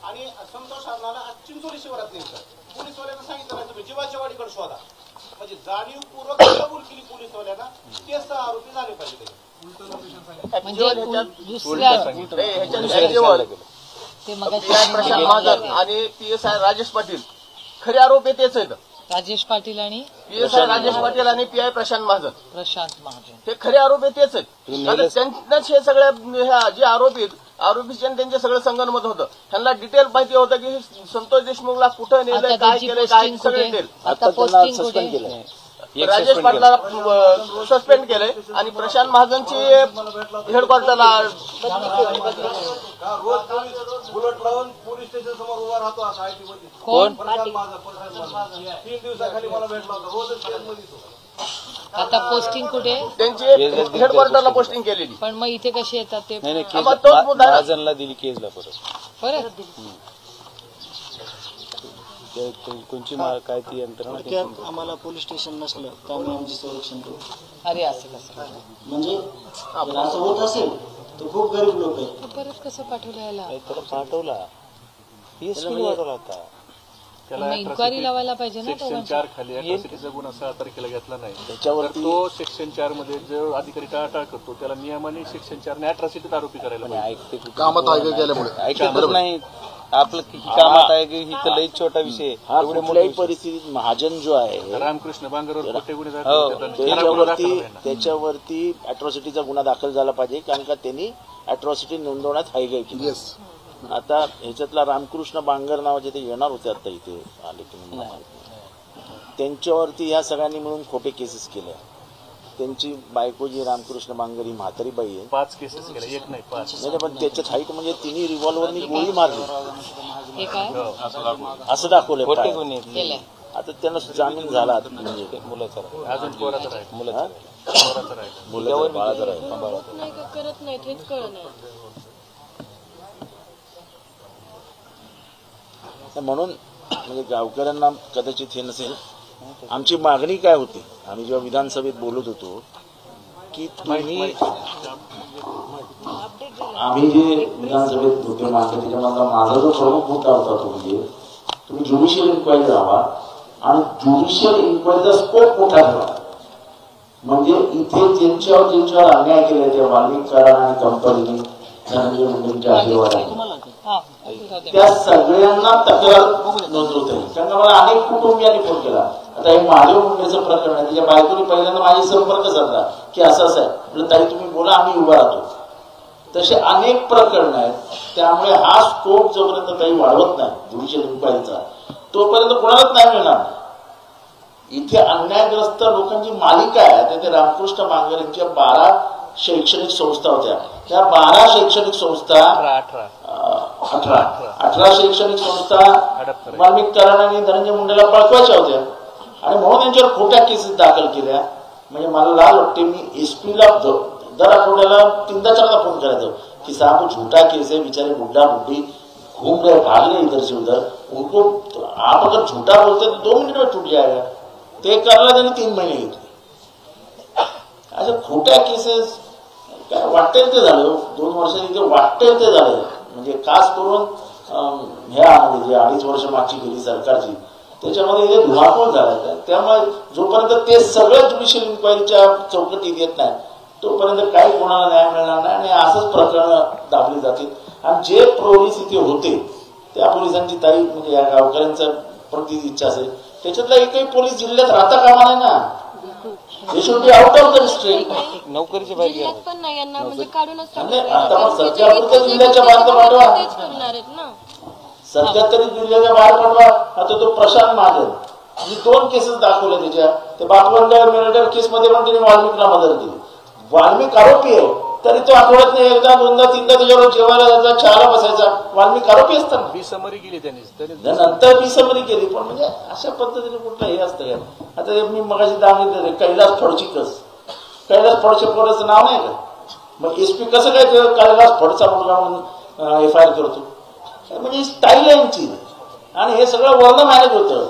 आणि संतोष अण्णाला चिंचोली शिवारात नेलं. पोलीसवाल्यांना सांगितलं नाही तुम्ही जीवाच्या वाडीकडे शोधा. म्हणजे जाणीवपूर्वक दिशाभूल केली पोलीसवाल्यांना. केस आरोपी झाले पाहिजे. प्रशांत महाजन आणि PSI राजेश पाटील खरे आरोपी तेच आहेत. राजेश पाटील आणि राजेश पाटील आणि पीआय प्रशांत महाजन हे खरे आरोपी तेच आहेत. त्यांनाच हे सगळ्या जे आरोपीचे त्यांचे सगळं संगनमत होतं. त्यांना डिटेल माहिती होतं की संतोष देशमुखला कुठं नेलं, काय केलं, काय सगळं डिटेल. सस्पेंड केलं. राजेश पाटलाला सस्पेंड केलंय आणि प्रशांत महाजनची हेडक्वार्टरला बुलेट लावून पोलीस स्टेशन समोर उभा राहतो असा आयटी मध्ये. कोण 3 दिवसाखाली मला भेटला होता. रोजच केसमध्ये. आता पोस्टिंग कुठे? त्यांची हेडक्वार्टरला पोस्टिंग केलेली. पण मग इथे कशी येतात ते? तोच मुद्दा महाजनला दिली केसला परत कोणची काय ती यंत्रणा आम्हाला पोलीस स्टेशन नसलं तर आम्ही आमचे संरक्षण करू. अरे असं कसं म्हणजे जर असं होत असेल तर खूप गरीब लोक आहेत. परत कसं पाठवलं याला? त्याला पाठवला पाठवला होता. त्याला इन्क्वायरी लावायला पाहिजे ना. सेक्शन 4 खाली अॅट्रॉसिटीचा गुन्हा 6 तारखेला घेतला नाही. त्याच्यावर तो सेक्शन 4 मध्ये जो अधिकारी टाळाटाळ करतो त्याला नियमाने सेक्शन 4 ने अॅट्रॉसिटीत आरोपी करायला ऐकते कामात आहे गेल्यामुळे ऐकतच नाही. आपलं किती कामात आहे की ही लई छोटा विषय. एवढे कुठल्याही परिस्थितीत महाजन जो आहे रामकृष्ण बांगरवर खोटे गुन्हे त्याच्यावरती अॅट्रॉसिटीचा गुन्हा दाखल झाला पाहिजे. कारण का त्यांनी अॅट्रॉसिटी नोंदवण्यात हायगाई केली. आता ह्याच्यातला रामकृष्ण बांगर नावाचे ते येणार होते आता इथे आले की त्यांच्यावरती ह्या सगळ्यांनी मिळून खोटे केसेस केल्या. त्यांची बायको जी रामकृष्ण बांगर ही म्हातारी बाई आहे. 5 केसेस केल्या, 1 नाही 5. नाही पण त्याच्यात हाईट म्हणजे तिन्ही रिव्हॉल्वरनी गोळी मारली असं दाखवलं. आता त्यांना जामीन झाला म्हणजे मुलाचा अजून पोराचा राहील मुलाचा करत नाही हेच कळलं नाही. म्हणून म्हणजे गावकऱ्यांना कदाचित हे नसेल. आमची मागणी काय होती, आम्ही जेव्हा विधानसभेत बोलत होतो की तुम्ही आम्ही जे विधानसभेत होते मागणी त्याच्यामधला माझा जो प्रमुख मुद्दा होता तो म्हणजे तुम्ही ज्युडिशियल इन्क्वायरी लावा आणि ज्युडिशियल इन्क्वायरीचा स्कोप मोठा ठेवा. म्हणजे इथे ज्यांच्यावर अन्याय केले त्या वाल्मिक कराड आणि कंपनीने धनंजय मुंडेंच्या आशीर्वादाने त्या सगळ्यांना तक्रार नोंदवता येईल. कारण मला अनेक कुटुंबियांनी फोन केला. आता हे महादेव मुंडेचं प्रकरण आहे. त्याच्या बायकोनी पहिल्यांदा माझी संपर्क साधला की असं आहे. म्हणजे ताई तुम्ही बोला, आम्ही उभा राहतो. तसे अनेक प्रकरण आहेत. त्यामुळे हा स्कोप जोपर्यंत काही वाढवत नाही ज्युडिशियल इन्क्वायरीचा तोपर्यंत कोणालाच नाही मिळणार. इथे अन्यायग्रस्त लोकांची मालिका आहे. ते रामकृष्ण बांगर यांच्या 12 शैक्षणिक संस्था होत्या. त्या 12 शैक्षणिक संस्था 18 शैक्षणिक संस्था वाल्मिक कराड आणि धनंजय मुंडेला पळकवायच्या होत्या आणि म्हणून त्यांच्यावर खोट्या केसेस दाखल केल्या. म्हणजे मला लाज वाटते. मी एसपीला दर आठवड्याला 3-4दा फोन करायचो की साहब झूठा केस है, बेचारे बुढ़ा बुढ़ी घूम रहे, भाग रहे इधर से उधर, उनको आप अगर झूठा बोलते तो 2 मिनट में छूट जाएगा. ते करायला त्यांनी 3 महिने घेतले. अशा खोट्या केसेस काय वाटेल ते झालं. 2 वर्षात इथे वाटेल ते झालं. म्हणजे खास करून ह्या म्हणजे जे 2.5 वर्ष मागची गेली सरकारची त्याच्यामध्ये इथे धुमाकूळ झाला. त्यामुळे जोपर्यंत ते सगळं ज्युडिशियल इन्क्वायरीच्या चौकटीत येत नाही तोपर्यंत काही कोणाला न्याय मिळणार नाही आणि असंच प्रकरण दाबली जातील. आणि जे पोलीस इथे होते त्या पोलिसांची ताई म्हणजे या गावकऱ्यांचा प्रति इच्छा असेल त्याच्यातला एकही पोलीस जिल्ह्यात राहता कामा नाही ना. हे शेवटी आउट ऑफ द स्टेट नोकरीच्या बाहेर पण नाही यांना म्हणजे काढूनच आता मग सध्या पुरत्या जिल्ह्याच्या बाहेर तर पाठवा. करणार आहेत ना. सध्या तरी जिल्ह्याच्या बाहेर पाठवा. आता तो प्रशांत महाजन 2 केसेस दाखवले त्याच्या. ते बापवंडर मिरटर केसमध्ये पण त्यांनी वाल्मिकला मदत केली. वाल्मिक आरोपी आहे तरी तो आठवड्यात 1दा 2दा 3दा त्याच्यावर जेवायला जायचा, चहाला बसायचा. वाल्मिक आरोपी असताना बिसमरी केली त्यांनी नंतर बिसमरी केली. पण म्हणजे अशा पद्धतीने कुठलं हे असतं का. आता मी मगाशी दाखवले कैलास फडचिकस, कैलास फडचेपोराचं नाव नाही का. मग एसपी कसं काय कैलास फडचा मुलगा म्हणून FIR करतो. म्हणजे स्टाईल आहे यांची आणि हे सगळं वर्ण मॅनेज होतं.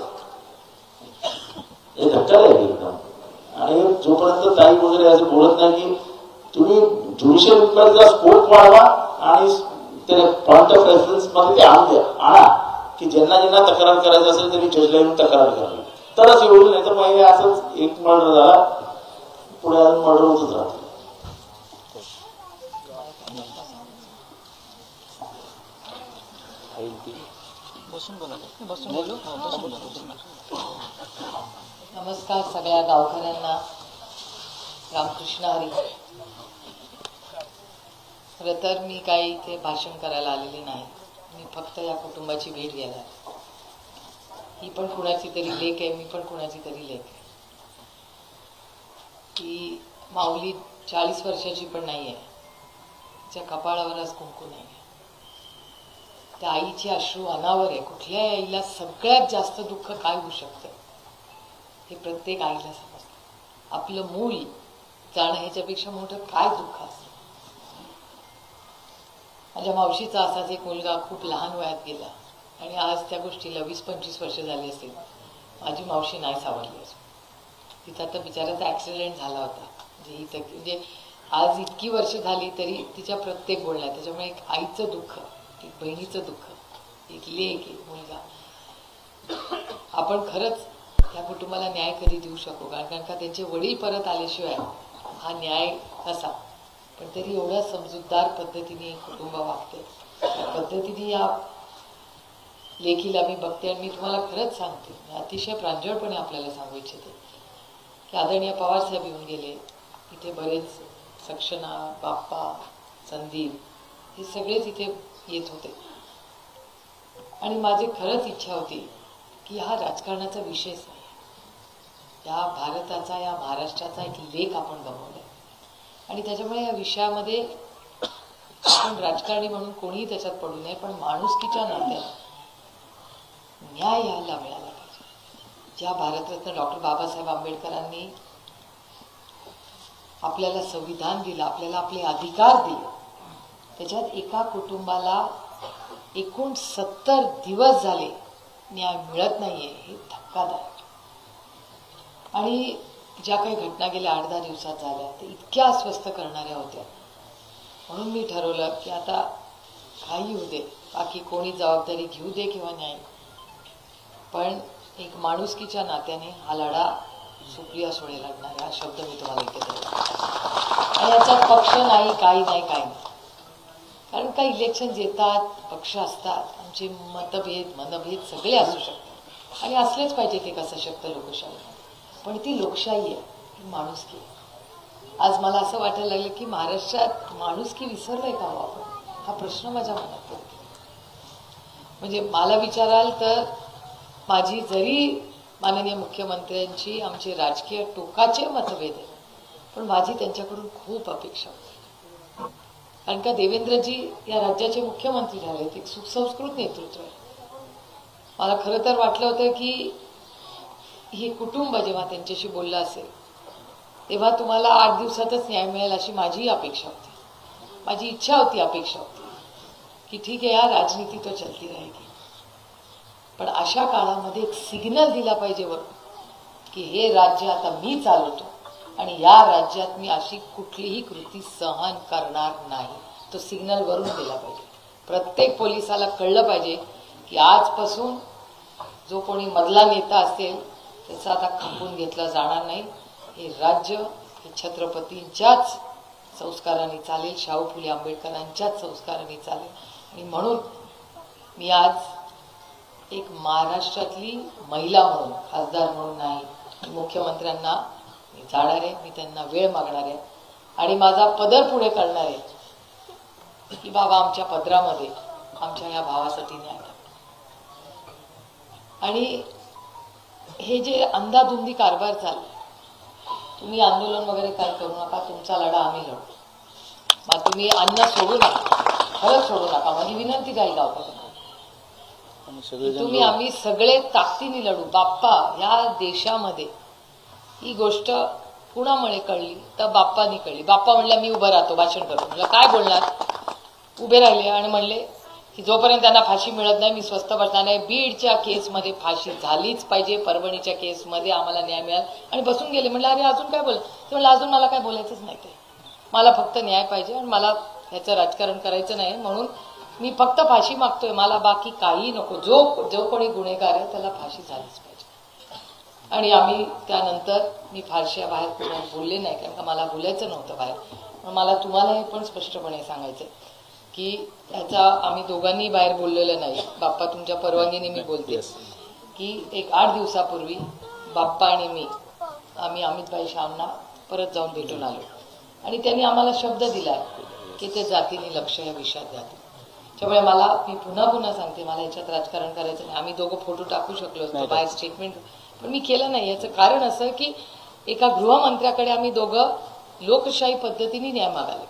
हे धक्कादायक आहे एकदम. आणि जोपर्यंत ताई वगैरे असं बोलत नाही की तुम्ही ज्युडिशियल इन्क्वायरीचा स्कोप वाढवा आणि ते पॉइंट ऑफ रेफरन्स मध्ये ते आणा की ज्यांना तक्रार करायचं असेल त्यांनी जजला येऊन तक्रार करावी तरच होईल. नाही तर मग असंच एक मर्डर झाला पुढे अजून मर्डर होतच राहतो. नमस्कार सगळ्या गावकऱ्यांना. रामकृष्ण हरी. खरं तर मी काही इथे भाषण करायला आलेले नाही. मी फक्त या कुटुंबाची भेट घ्यायला आले. ही पण कुणाची तरी लेक आहे, मी पण कुणाची तरी लेक आहे. ती माऊली 40 वर्षाची पण नाही आहे. तिच्या कपाळावर आज कुंकू नाही आहे. त्या आईची अश्रू अनावर आहे. कुठल्याही आईला सगळ्यात जास्त दुःख काय होऊ शकतं हे प्रत्येक आईला समजतं. आपलं मूल जाणं ह्याच्यापेक्षा मोठं काय दुःख असतं. माझ्या मावशीचा असाच एक मुलगा खूप लहान वयात गेला आणि आज त्या गोष्टीला 20-25 वर्ष झाली असतील. माझी मावशी नाही सावरली असून. तिचा तर बिचाराचा ॲक्सिडेंट झाला होता. म्हणजे आज इतकी वर्ष झाली तरी तिच्या प्रत्येक बोलण्यात. त्याच्यामुळे एक आईचं दुःख, एक बहिणीचं दुःख, एक लेक, एक मुलगा. आपण खरंच या कुटुंबाला न्याय कधी देऊ शकू कारण का त्यांचे वडील परत आल्याशिवाय हा न्याय कसा. पण तरी एवढ्या समजूतदार पद्धतीने कुटुंब वागते. त्या पद्धतीने या लेखीला मी बघते आणि मी तुम्हाला खरंच सांगते, अतिशय प्रांजळपणे आपल्याला सांगू इच्छिते की आदरणीय पवारसाहेब येऊन गेले. इथे बरेच सक्सेना, बाप्पा, संदीप हे सगळेच इथे येत होते आणि माझी खरंच इच्छा होती की हा राजकारणाचा विषयच नाही. या भारताचा, या महाराष्ट्राचा एक लेख आपण गमावला आणि त्याच्यामुळे या विषयामध्ये आपण राजकारणी म्हणून कोणीही त्याच्यात पडू नये. पण माणुसकीच्या नात्याने न्याय यायला मिळाला पाहिजे. ज्या भारतरत्न डॉक्टर बाबासाहेब आंबेडकरांनी आपल्याला संविधान दिलं, आपल्याला आपले अधिकार दिले, त्याच्यात एका कुटुंबाला एकूण 70 दिवस झाले न्याय मिळत नाहीये हे धक्कादायक. आणि ज्या काही घटना गेल्या 8-10 दिवसात झाल्या ते इतक्या अस्वस्थ करणाऱ्या होत्या. म्हणून मी ठरवलं की आता काही होऊ दे, बाकी कोणी जबाबदारी घेऊ दे किंवा नाही, पण एक माणुसकीच्या नात्याने हा लढा सुप्रिया सुळे लढणार आहे. हा शब्द मी तुम्हाला इथे देतो आणि याच्यात पक्ष नाही, काही नाही, काही नाही. कारण का इलेक्शन येतात, पक्ष असतात, आमचे मतभेद मनभेद सगळे असू शकतात आणि असलेच पाहिजे ते कसं शक्य लोकशाही. पण ती लोकशाही आहे, ही माणुसकी आहे. आज मला असं वाटायला लागलं की महाराष्ट्रात माणुसकी विसरलंय का आपण, हा प्रश्न माझ्या मनात पडतो. म्हणजे मला विचाराल तर माझी जरी माननीय मुख्यमंत्र्यांची आमचे राजकीय टोकाचे मतभेद आहे, पण माझी त्यांच्याकडून खूप अपेक्षा होती. कारण का देवेंद्रजी या राज्याचे मुख्यमंत्री झाले, एक सुसंस्कृत नेतृत्व आहे. मला खरं तर वाटलं होतं की हे कुटुंब जेव्हा त्यांच्याशी बोललं असेल तेव्हा तुम्हाला 8 दिवसातच न्याय मिळेल अशी माझी अपेक्षा होती, माझी इच्छा होती, अपेक्षा होती की ठीक आहे यार राजनीती तो चलती रहेगी. पण अशा काळामध्ये एक सिग्नल दिला पाहिजे वरून की हे राज्य आता मी चालवतो आणि या राज्यात मी अशी कुठलीही कृती सहन करणार नाही. तो सिग्नल वरून दिला पाहिजे. प्रत्येक पोलिसाला कळलं पाहिजे की आजपासून जो कोणी मधला नेता असेल त्याचा आता खपवून घेतला जाणार नाही. हे राज्य हे छत्रपतींच्याच संस्काराने चालेल, शाहू फुले आंबेडकरांच्याच संस्काराने चालेल. आणि म्हणून मी आज एक महाराष्ट्रातली महिला म्हणून, खासदार म्हणून नाही, मुख्यमंत्र्यांना मी जाणार आहे, मी त्यांना वेळ मागणार आहे आणि माझा पदर पुढे करणार आहे की बाबा आमच्या पदरामध्ये आमच्या या भावासाठी न्याय द्या. आणि हे जे अंधाधुंदी कारभार चालला, तुम्ही आंदोलन वगैरे काय करू नका, तुमचा लढा आम्ही लढू. मग तुम्ही अन्न सोडू नका, खरंच सोडू नका. माझी विनंती काय गावकऱ्यांना, तुम्ही आम्ही सगळे ताकदीने लढू. बाप्पा या देशामध्ये ही गोष्ट कुणामुळे कळली तर बाप्पानी कळली. बाप्पा म्हणला मी उभं राहतो भाषण करतो. म्हणलं काय बोलणार, उभे राहिले आणि म्हणले की जोपर्यंत त्यांना फाशी मिळत नाही मी स्वस्थ बसणार नाही. बीडच्या केसमध्ये फाशी झालीच पाहिजे, परभणीच्या केसमध्ये आम्हाला न्याय मिळाला आणि बसून गेले. म्हणलं अरे अजून काय बोल, ते म्हणलं अजून मला काय बोलायचंच नाही, ते मला फक्त न्याय पाहिजे आणि मला ह्याचं राजकारण करायचं नाही, म्हणून मी फक्त फाशी मागतोय, मला बाकी काही नको. जो कोणी गुन्हेगार आहे त्याला फाशी झालीच पाहिजे. आणि आम्ही त्यानंतर मी फारशा बाहेर कोणाला बोलले नाही कारण का मला बोलायचं नव्हतं बाहेर. पण मला तुम्हाला हे पण स्पष्टपणे सांगायचं की त्याचा आम्ही दोघांनी बाहेर बोललेलं नाही. बाप्पा तुमच्या परवानगीने मी बोलते की एक 8 दिवसापूर्वी बाप्पा आणि मी आम्ही अमितभाई शाहना परत जाऊन भेटून आलो आणि त्यांनी आम्हाला शब्द दिला की ते जातीने लक्ष या विषयात द्यावे. त्यामुळे मी पुन्हा सांगते, मला याच्यात राजकारण करायचं नाही. आम्ही दोघं फोटो टाकू शकलो असतो बाहेर स्टेटमेंट, पण मी केलं नाही. याचं कारण असं की एका गृहमंत्र्याकडे आम्ही दोघं लोकशाही पद्धतीने न्याय मागायला.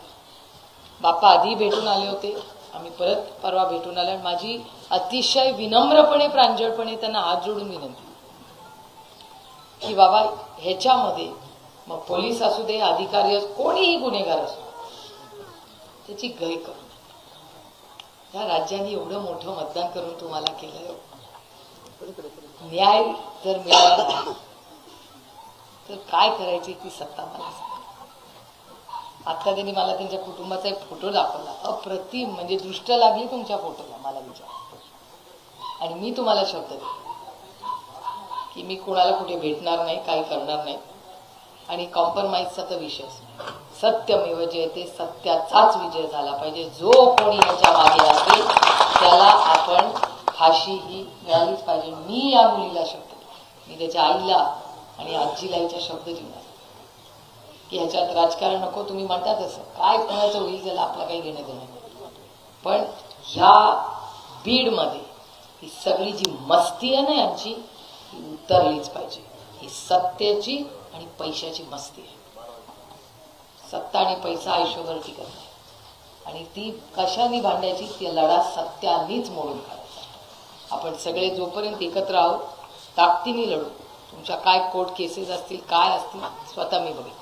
बाप्पा आधी भेटून आले होते, आम्ही परत परवा भेटून आलो आणि माझी अतिशय विनम्रपणे प्रांजळपणे त्यांना हात जोडून विनंती की बाबा ह्याच्यामध्ये मग पोलीस असू दे, अधिकारी असो, कोणीही गुन्हेगार असो, त्याची गय करू. या राज्याने एवढं मोठं मतदान करून तुम्हाला केलं, न्याय जर मिळाला तर काय करायची ती सत्ता मला सांगा. आता त्यांनी मला त्यांच्या कुटुंबाचा एक फोटो दाखवला, अप्रतिम, म्हणजे दृष्ट लागली तुमच्या फोटोला. मला विचार आणि मी तुम्हाला शब्द देतो की मी कोणाला कुठे भेटणार नाही, काही करणार नाही आणि कॉम्प्रोमाइजचा तर विषयच नाही. सत्यमेव जयते, सत्याचाच विजय झाला पाहिजे. जो कोणी याच्या मागे असेल त्याला आपण फाशी ही मिळालीच पाहिजे. मी या मुलीला शब्द, मी त्याच्या आईला आणि आजीला याच्या शब्द देऊन की ह्याच्यात राजकारण नको. तुम्ही म्हणता तसं काय कोणाचं होईल त्याला आपलं काही घेणं देणं नाही, पण ह्या बीडमध्ये ही सगळी जी मस्ती आहे ना यांची, ही उतरलीच पाहिजे. ही सत्तेची आणि पैशाची मस्ती आहे. सत्ता आणि पैसा आयुष्यभर टिकत नाही आणि ती कशाने भांडायची, ती लढा सत्यानेच मोडून काढायचा. आपण सगळे जोपर्यंत एकत्र आहोत ताकदीने लढू. तुमच्या काय कोर्ट केसेस असतील, काय असतील, स्वतः मी बघेन.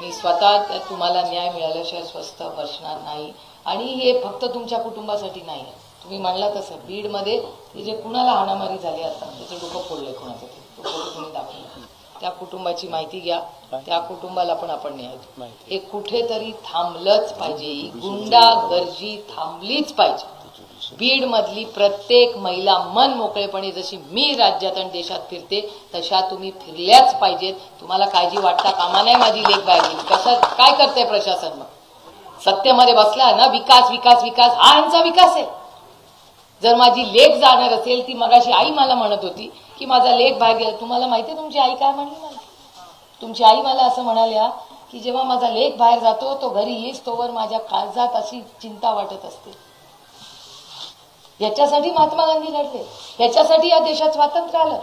मी स्वतः तुम्हाला न्याय मिळाल्याशिवाय स्वस्थ बसणार नाही. आणि हे फक्त तुमच्या कुटुंबासाठी नाही आहे. तुम्ही म्हणला तसं बीडमध्ये ते जे कुणाला हाणामारी झाली आता त्याचं डोकं फोडलंय कोणाचं, तो फोटो तुम्ही दाखवला. त्या कुटुंबाची माहिती घ्या, त्या कुटुंबाला पण आपण न्याय. हे कुठेतरी थांबलंच पाहिजे. ही गुंडागर्दी थांबलीच पाहिजे. बीड मधली प्रत्येक महिला मन मोकळेपणे जशी मी राज्यात आणि देशात फिरते तशा तुम्ही फिरल्याच पाहिजेत. तुम्हाला काळजी वाटता कामा नाही माझी लेक बाहेर गेली. कशा काय करते प्रशासन? मग सत्तेमध्ये बसला ना, विकास विकास विकास, हा यांचा विकास आहे. जर माझी लेक जाणार असेल, ती मगाशी आई मला म्हणत होती की माझा लेक बाहेर गेला. तुम्हाला माहितीये तुमची आई काय म्हणली मला? तुमची आई मला असं म्हणाल्या की जेव्हा माझा लेक बाहेर जातो तो घरी येईस तोवर माझ्या काळजात अशी चिंता वाटत असते. याच्यासाठी महात्मा गांधी लढले, याच्यासाठी या देशात स्वातंत्र्य आलं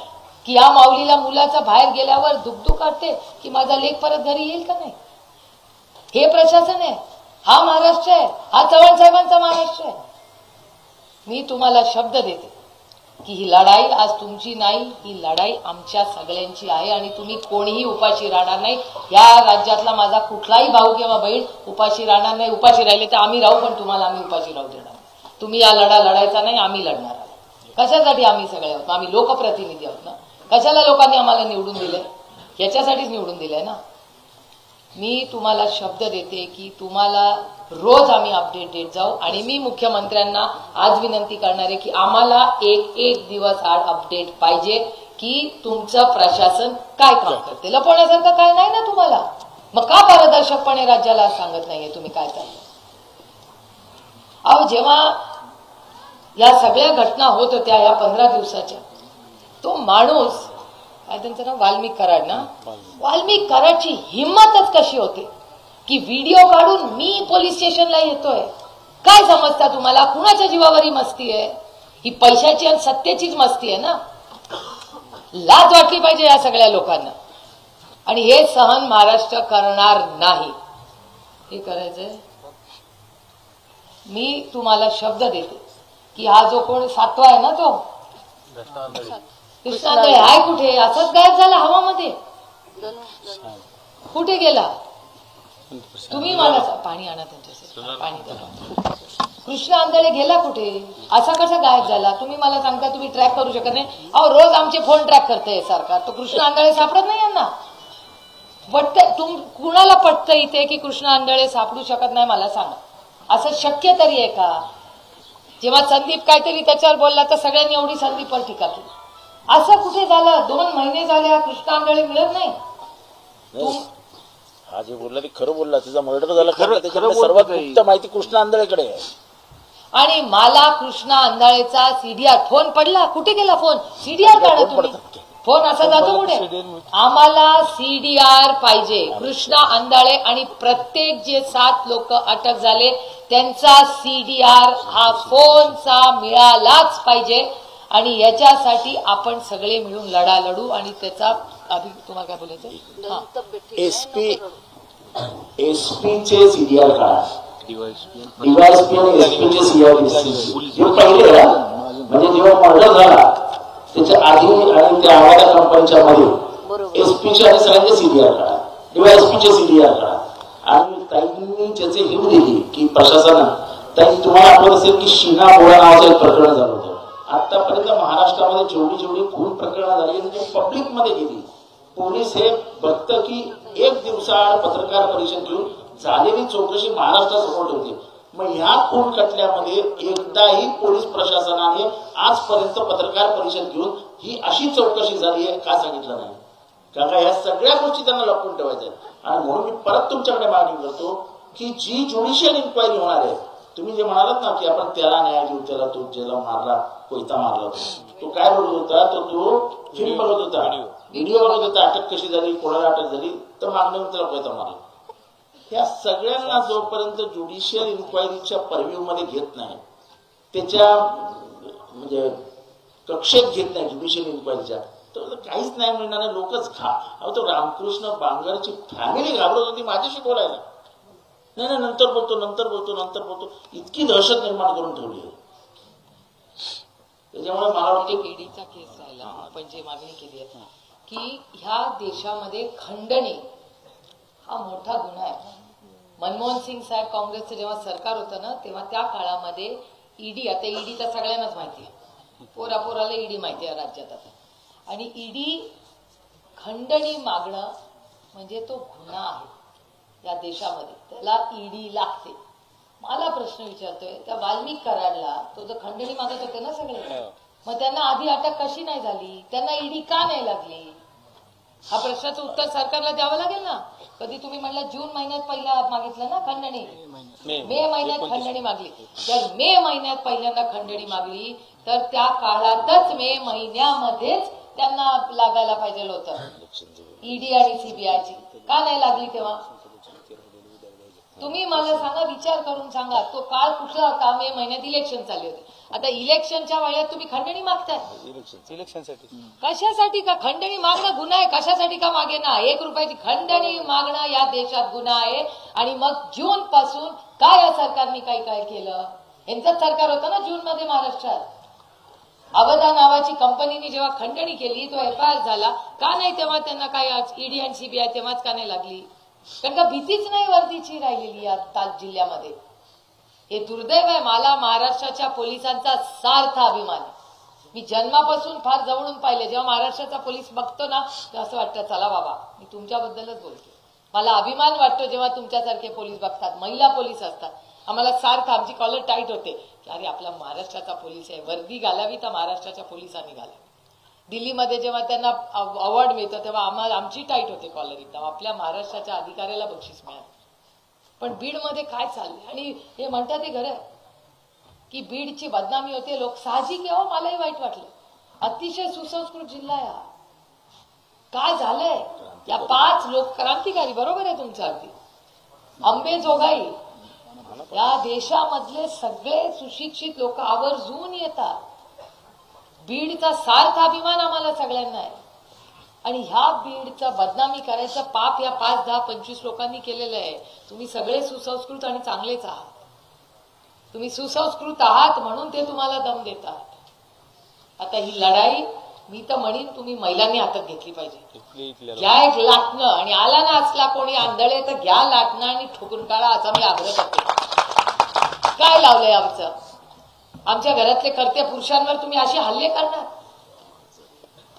की या माऊलीला मुलाचा बाहेर गेल्यावर दुखदुख करते की माझा लेक परत घरी येईल का नाही. हे प्रशासन आहे, हा महाराष्ट्र आहे, हा चव्हाण साहेबांचा महाराष्ट्र आहे. मी तुम्हाला शब्द देते की ही लढाई आज तुमची नाही, ही लढाई आमच्या सगळ्यांची आहे आणि तुम्ही कोणीही उपाशी राहणार नाही. या राज्यातला माझा कुठलाही भाऊ किंवा बहीण उपाशी राहणार नाही. उपाशी राहिले तर आम्ही राहू, पण तुम्हाला आम्ही उपाशी राहू देणार. तुम्ही या लढा लढायचा नाही, आम्ही लढणार आहोत. कशासाठी आम्ही सगळे आहोत? आम्ही लोकप्रतिनिधी आहोत ना. कशाला लोकांनी आम्हाला निवडून दिले? याच्यासाठीच निवडून दिलंय ना. मी तुम्हाला शब्द देते की तुम्हाला रोज आम्ही अपडेट देत जाऊ आणि मी मुख्यमंत्र्यांना आज विनंती करणार आहे की आम्हाला एक दिवस आड अपडेट पाहिजे की तुमचं प्रशासन काय काम करते. लपवण्यासारखं काय नाही ना तुम्हाला. मग का पारदर्शकपणे राज्याला सांगत नाहीये तुम्ही काय चाललंय? अहो जेव्हा या सगळ्या घटना होत होत्या या 15 दिवसाच्या, तो माणूस काय त्यांचं नाव वाल्मिक कराड ना, वाल्मिक कराडची हिंमतच कशी होते की व्हिडिओ काढून मी पोलीस स्टेशनला येतोय. काय समजता तुम्हाला? कुणाच्या जीवावर ही मस्ती आहे? ही पैशाची आणि सत्तेचीच मस्ती आहे ना. लाज वाटली पाहिजे या सगळ्या लोकांना आणि हे सहन महाराष्ट्र करणार नाही. हे करायचंय. मी तुम्हाला शब्द देते की हा जो कोण 7वा आहे ना, तो कृष्णांदळे आहे कुठे? असंच गायब झाला हवामध्ये. कुठे गेला? तुम्ही मला पाणी आणा त्यांच्यासाठी, पाणी द्या. कृष्ण आंधळे गेला कुठे? असा कसा गायब झाला? तुम्ही मला सांगता तुम्ही ट्रॅक करू शकत नाही. अहो रोज आमचे फोन ट्रॅक करते सरकार. तो कृष्ण आंधळे सापडत नाही यांना. कुणाला पटतं इथे की कृष्ण आंधळे सापडू शकत नाही? मला सांगा, असं शक्य तरी आहे का? जेव्हा संदीप काहीतरी त्याच्यावर बोलला तर सगळ्यांनी एवढी संदीपवर टीका केली. असं कुठे झालं? 2 महिने झाले कृष्ण आंधळे मिळत नाही. हा जे बोलला ते खरं बोलला, तिचा मर्डर झाला खरं, त्याच्याकडे सर्वात गुप्त माहिती कृष्णा आंधळेकडे आहे. आणि मला कृष्णा आंधळेचा सीडीआर फोन पडला, कुठे गेला फोन? सीडीआर काढा तुम्ही. फोन असा जातो कुठे? आम्हाला सीडीआर पाहिजे. कृष्णा आंधळे आणि प्रत्येक जे 7 लोक अटक झाले त्यांचा सीडीआर हा फोनचा मिळालाच पाहिजे. आणि याच्यासाठी आपण सगळे मिळून लढा लढू. आणि त्याचा तुम्हाला काय बोलायचं? एसपीचे सीडीआर काढा, डीवायएसपी आणि एसपीचे सीडीआर पहिले म्हणजे जेव्हा मर्डर झाला त्याच्या आधी आणि त्या आवाजा कंपनीच्या मध्ये एसपीचे आणि सगळ्यांचे सीडीआर काढा, डीवायएसपीचे सीडीआर काढा. आणि ताईंनी ज्याचे हिंट दिली की प्रशासनानं, ताई तुम्हाला आठवत असेल की शीना बोळा नावाचं एक प्रकरण झालं होतं. आतापर्यंत महाराष्ट्रामध्ये जेवढी खून प्रकरणं झाली म्हणजे पब्लिक मध्ये गेली. पोलीस हे बघतं की एक दिवसाआड पत्रकार परिषद घेऊन झालेली चौकशी महाराष्ट्रासमोर ठेवते. मग ह्या खून खटल्यामध्ये एकदाही पोलीस प्रशासनाने आजपर्यंत पत्रकार परिषद घेऊन ही अशी चौकशी झाली आहे का सांगितलं नाही? कारण ह्या सगळ्या गोष्टी त्यांना लपवून ठेवायच्या आहेत. आणि म्हणून मी परत तुमच्याकडे मागणी करतो की जी ज्युडिशियल इन्क्वायरी होणार आहे, तुम्ही जे म्हणालात ना की आपण त्याला न्याय देऊ, त्याला तो ज्याला मारला कोयता मारला, तो काय बोलत होता? तो फिल्म बघत होता, व्हिडिओ बघत होता, अटक कशी झाली, कोणाला अटक झाली, तर मागण्यावर त्याला कोयता मारला. या सगळ्यांना जोपर्यंत ज्युडिशियल इन्क्वायरीच्या परव्ह्यू मध्ये घेत नाही, त्याच्या म्हणजे कक्षेत घेत नाही ज्युडिशियल इन्क्वायरीच्या, तर काहीच नाही मिळणार नाही. लोकच तो रामकृष्ण बांगरची फॅमिली घाबरत होती माझ्याशी बोलायला. नाही नंतर बोलतो इतकी दहशत निर्माण करून ठेवली आहे. त्याच्यामुळे मला वाटतं ईडीचा केस राहिला, आपण जे मागणी केली आहे की ह्या देशामध्ये खंडणी हा मोठा गुन्हा आहे. मनमोहन सिंग साहेब काँग्रेसचं जेव्हा सरकार होतं ना, तेव्हा त्या काळामध्ये ईडी, आता ईडी तर सगळ्यांनाच माहिती आहे, पोरापोराला ईडी माहिती आहे राज्यात आता. आणि ईडी खंडणी मागणं म्हणजे तो गुन्हा आहे या देशामध्ये, त्याला ईडी लागते. मला प्रश्न विचारतोय, त्या वाल्मिक कराडला तो जर खंडणी मागत होते ना सगळे, मग त्यांना आधी अटक कशी नाही झाली? त्यांना ईडी का नाही लागली? हा प्रश्नाचं उत्तर सरकारला द्यावं लागेल ना. कधी तुम्ही म्हणलं जून महिन्यात पहिला मागितलं ना खंडणी, मे महिन्यात खंडणी मागली. जर मे महिन्यात पहिल्यांदा खंडणी मागली तर त्या काळातच मे महिन्यामध्येच त्यांना लागायला पाहिजे होतं ईडी आणि सीबीआयची. का नाही लागली तेव्हा? तुम्ही मला सांगा, विचार करून सांगा. तो काळ कुठला होता? मे महिन्यात इलेक्शन चालले होते. आता इलेक्शनच्या वेळेत तुम्ही खंडणी मागताय इलेक्शनसाठी. कशासाठी? का खंडणी मागणं गुन्हा आहे? कशासाठी का मागे ना 1 रुपयाची खंडणी मागणं या देशात गुन्हा आहे. आणि मग जून पासून काय या सरकारने काय केलं? यांचंच सरकार होतं ना जून मध्ये महाराष्ट्रात. अवधा नावाची कंपनीने जेव्हा खंडणी केली, तो एफआयआर झाला का नाही? तेव्हा त्यांना काय ईडी आणि सीबीआय तेव्हाच का नाही लागली? कारण का भीतीच नाही वर्दीची राहिलेली या जिल्ह्यामध्ये. हे दुर्दैव आहे. मला महाराष्ट्राच्या पोलिसांचा सार्थ अभिमान आहे. मी जन्मापासून फार जवळून पाहिले. जेव्हा महाराष्ट्राचा पोलीस बघतो ना, तर असं वाटतं चला बाबा, मी तुमच्याबद्दलच बोलतो. मला अभिमान वाटतो जेव्हा तुमच्यासारखे पोलीस बघतात, महिला पोलीस असतात. आम्हाला सार्थ, आमची कॉलर टाईट होते की अरे आपला महाराष्ट्राचा पोलीस आहे, वर्दी घालावी तर महाराष्ट्राच्या पोलिसांनी घालावी. दिल्लीमध्ये जेव्हा त्यांना अवॉर्ड मिळतो तेव्हा आमची टाईट होते कॉलर, एकदम आपल्या महाराष्ट्राच्या अधिकाऱ्याला बक्षीस मिळालं. पण बीडमध्ये काय चाललंय? आणि हे म्हणतात ते खरं की बीडची बदनामी होते. लोक साहजिक आहे हो, मलाही वाईट वाटलं. अतिशय सुसंस्कृत जिल्हा आहे. काय झालंय? या 5 लोक क्रांतिकारी, बरोबर आहे तुमचं अगदी, अंबेजोगाई, या देशामधले सगळे सुशिक्षित लोक आवर्जून येतात. बीडचा सार्थ अभिमान आम्हाला सगळ्यांना आहे. आणि ह्या बीडचं बदनामी करायचं पाप या 5, 10, 25 लोकांनी केलेलं आहे. तुम्ही सगळे सुसंस्कृत आणि चांगलेच आहात. तुम्ही सुसंस्कृत आहात म्हणून ते तुम्हाला दम देतात. आता ही लढाई मी तर म्हणीन तुम्ही महिलांनी हातात घेतली पाहिजे. घ्या एक लाटणं, आणि आला ना असला कोणी आंधळे तर घ्या लाटणं आणि ठोकून काढा, असा मी आग्रह करते. काय लावलंय आमचं? आमच्या घरातले कर्ते पुरुषांवर तुम्ही असे हल्ले करणार?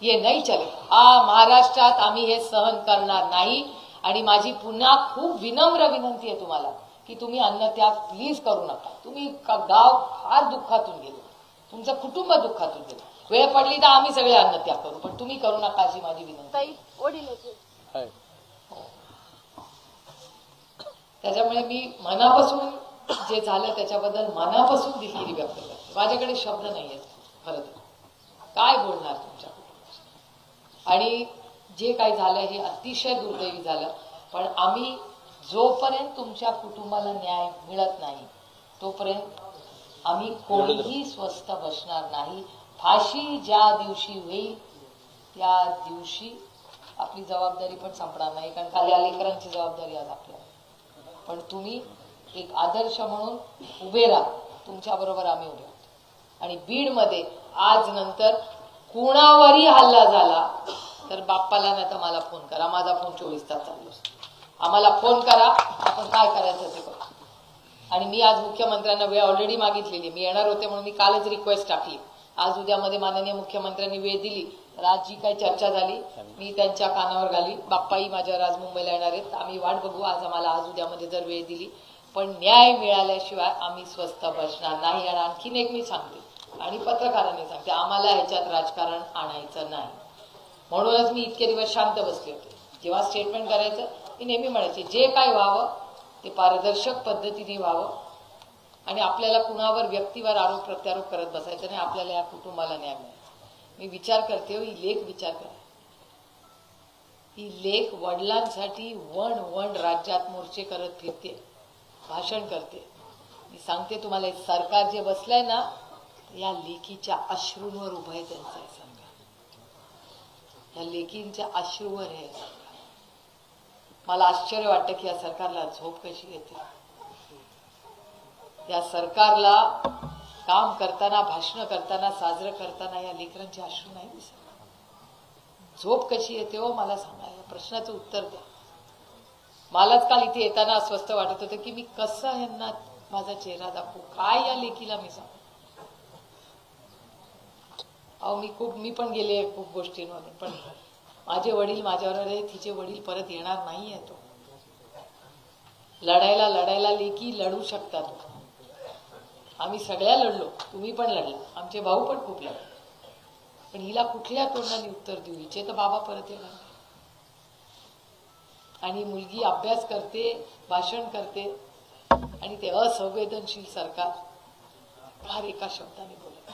हे नाही चले. महाराष्ट्रात आम्ही हे सहन करणार नाही. आणि माझी पुन्हा खूप विनम्र विनंती आहे तुम्हाला की तुम्ही अन्नत्याग प्लीज करू नका. तुम्ही गाव फार दुःखातून गेलो, तुमचं कुटुंब दुःखातून गेलं. वेळ पडली तर आम्ही सगळे अन्नत्याग करू, पण तुम्ही करू नका अशी माझी विनंती. त्याच्यामुळे मी मनापासून जे झालं त्याच्याबद्दल मनापासून दिलगिरी व्यक्त करते. माझ्याकडे शब्द नाही आहेत खरं तर काय बोलणार तुमच्याकडे. आणि जे काही झालं हे अतिशय दुर्दैवी झालं, पण आम्ही जोपर्यंत तुमच्या कुटुंबाला न्याय मिळत नाही तोपर्यंत आम्ही कोणीही स्वस्थ बसणार नाही. फाशी ज्या दिवशी होईल त्या दिवशी आपली जबाबदारी पण संपणार नाही, कारण काल या लेकरांची जबाबदारी आज आपल्याला. पण तुम्ही एक आदर्श म्हणून उभे राहा, तुमच्या बरोबर आम्ही उभे आहोत. आणि बीडमध्ये आज नंतर कुणावरही हल्ला झाला तर बाप्पाला नाही तर मला फोन करा. माझा फोन 24 तास चालू असतो. आम्हाला फोन करा, आपण काय करायचं ते करू. आणि मी आज मुख्यमंत्र्यांना वेळ ऑलरेडी मागितलेली. मी येणार होते म्हणून मी कालच रिक्वेस्ट टाकली. आज उद्यामध्ये माननीय मुख्यमंत्र्यांनी वेळ दिली तर आज जी काही चर्चा झाली मी त्यांच्या कानावर घाली. बाप्पाही माझ्यावर आज मुंबईला येणार आहेत. आम्ही वाट बघू आज आम्हाला आज उद्यामध्ये जर वेळ दिली. पण न्याय मिळाल्याशिवाय आम्ही स्वस्थ बसणार नाही. आणि आणखीन एक मी सांगते आणि पत्रकारांनी सांगते, आम्हाला ह्याच्यात राजकारण आणायचं नाही. म्हणूनच मी इतके दिवस शांत बसले होते. जेव्हा स्टेटमेंट करायचं मी नेहमी म्हणायचे जे काय व्हावं ते पारदर्शक पद्धतीने व्हावं आणि आपल्याला कुणावर व्यक्तीवर आरोप प्रत्यारोप करत बसायचं नाही. आपल्याला या कुटुंबाला न्याय मिळायचा. मी विचार करते, ही लेख विचार करते, ही लेख वडिलांसाठी वण राज्यात मोर्चे करत फिरते, भाषण करते. मी सांगते तुम्हाला, सरकार जे बसलंय ना या लेखीच्या अश्रूंवर उभं आहे. त्यांचं आहे सरकार, या लेखींच्या अश्रूवर आहे सरकार. मला आश्चर्य वाटतं की या सरकारला झोप कशी येते. या सरकारला काम करताना, भाषण करताना, साजरं करताना या लेकरांचे अश्रू नाही दिसत. झोप कशी येते हो मला सांगा. या प्रश्नाचं उत्तर द्या. मलाच काल इथे येताना अस्वस्थ वाटत होतं की मी कसं यांना माझा चेहरा दाखवू, काय या लेकीला मी सांगू. अहो मी पण गेले खूप गोष्टींमध्ये, पण माझे वडील माझ्यावर आहे, तिचे वडील परत येणार नाहीये. तो लढायला लेकी लढू शकतात. आम्ही सगळ्या लढलो, तुम्ही पण लढला, आमचे भाऊ पण खूप लढले. पण हिला कुठल्या तोंडाने उत्तर देऊ. हिचे तर बाबा परत येणार नाही. आणि मुलगी अभ्यास करते, भाषण करते आणि ते असंवेदनशील सरकार फार एका शब्दाने बोलत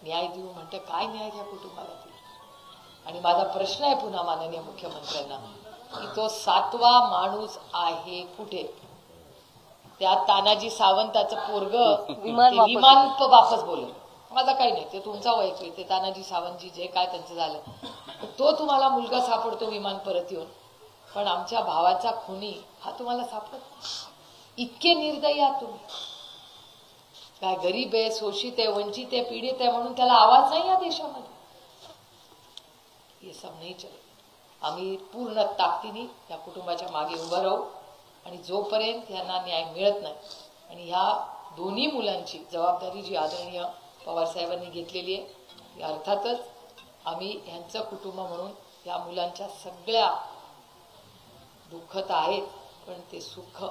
न्याय देऊ म्हणते. काय न्याय त्या कुटुंबाला देऊ. आणि माझा प्रश्न आहे पुन्हा माननीय मुख्यमंत्र्यांना की तो 7वा माणूस आहे कुठे. त्या तानाजी सावंताचं पोरग विमान वापस बोलेल. माझा काही नाही, ते तुमचा वैयक्तिक, ते तानाजी सावंतजी जे काय त्यांचं झालं तो तुम्हाला मुलगा सापडतो विमान परत येऊन. पण आमच्या भावाचा खुनी हा तुम्हाला सापडत नाही. इतके निर्दयी आहात तुम्ही. काय गरीब आहे, शोषित आहे, वंचित आहे, पीडित आहे म्हणून त्याला आवाज नाही या देशामध्ये. हे सब नाही चले. आम्ही पूर्ण ताकदीने या कुटुंबाच्या मागे उभं राहू आणि जोपर्यंत यांना न्याय मिळत नाही आणि ह्या दोन्ही मुलांची जबाबदारी जी आदरणीय पवार साहेबांनी घेतलेली आहे, अर्थातच आम्ही ह्यांचं कुटुंब म्हणून या मुलांच्या सगळ्या दुःखत आहेत, पण ते सुख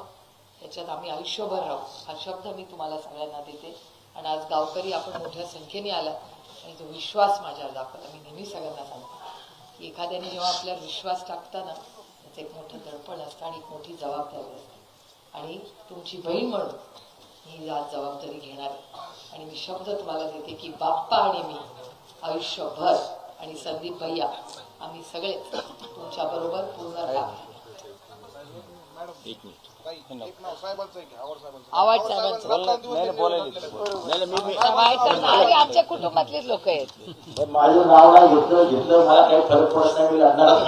त्याच्यात आम्ही आयुष्यभर राहू हा शब्द मी तुम्हाला सगळ्यांना देते. आणि आज गावकरी आपण मोठ्या संख्येने आलात आणि तो विश्वास माझ्यावर दाखवला. मी नेहमी सगळ्यांना सांगते की एखाद्याने जेव्हा आपल्यावर विश्वास टाकताना त्याचं एक मोठं दडपण असतं आणि एक मोठी जबाबदारी असते. आणि तुमची बहीण म्हणून मी आज जबाबदारी घेणार आहे. आणि मी शब्द तुम्हाला देते की बाप्पा आणि मी आयुष्यभर आणि संदीप भैया आम्ही सगळे तुमच्या बरोबर पूर्ण राहू. आवाज आमच्या कुटुंबातलेच लोक आहेत. माझं नाव नाही घेतलं मला काही फरक पडत नाही. मी लढणारच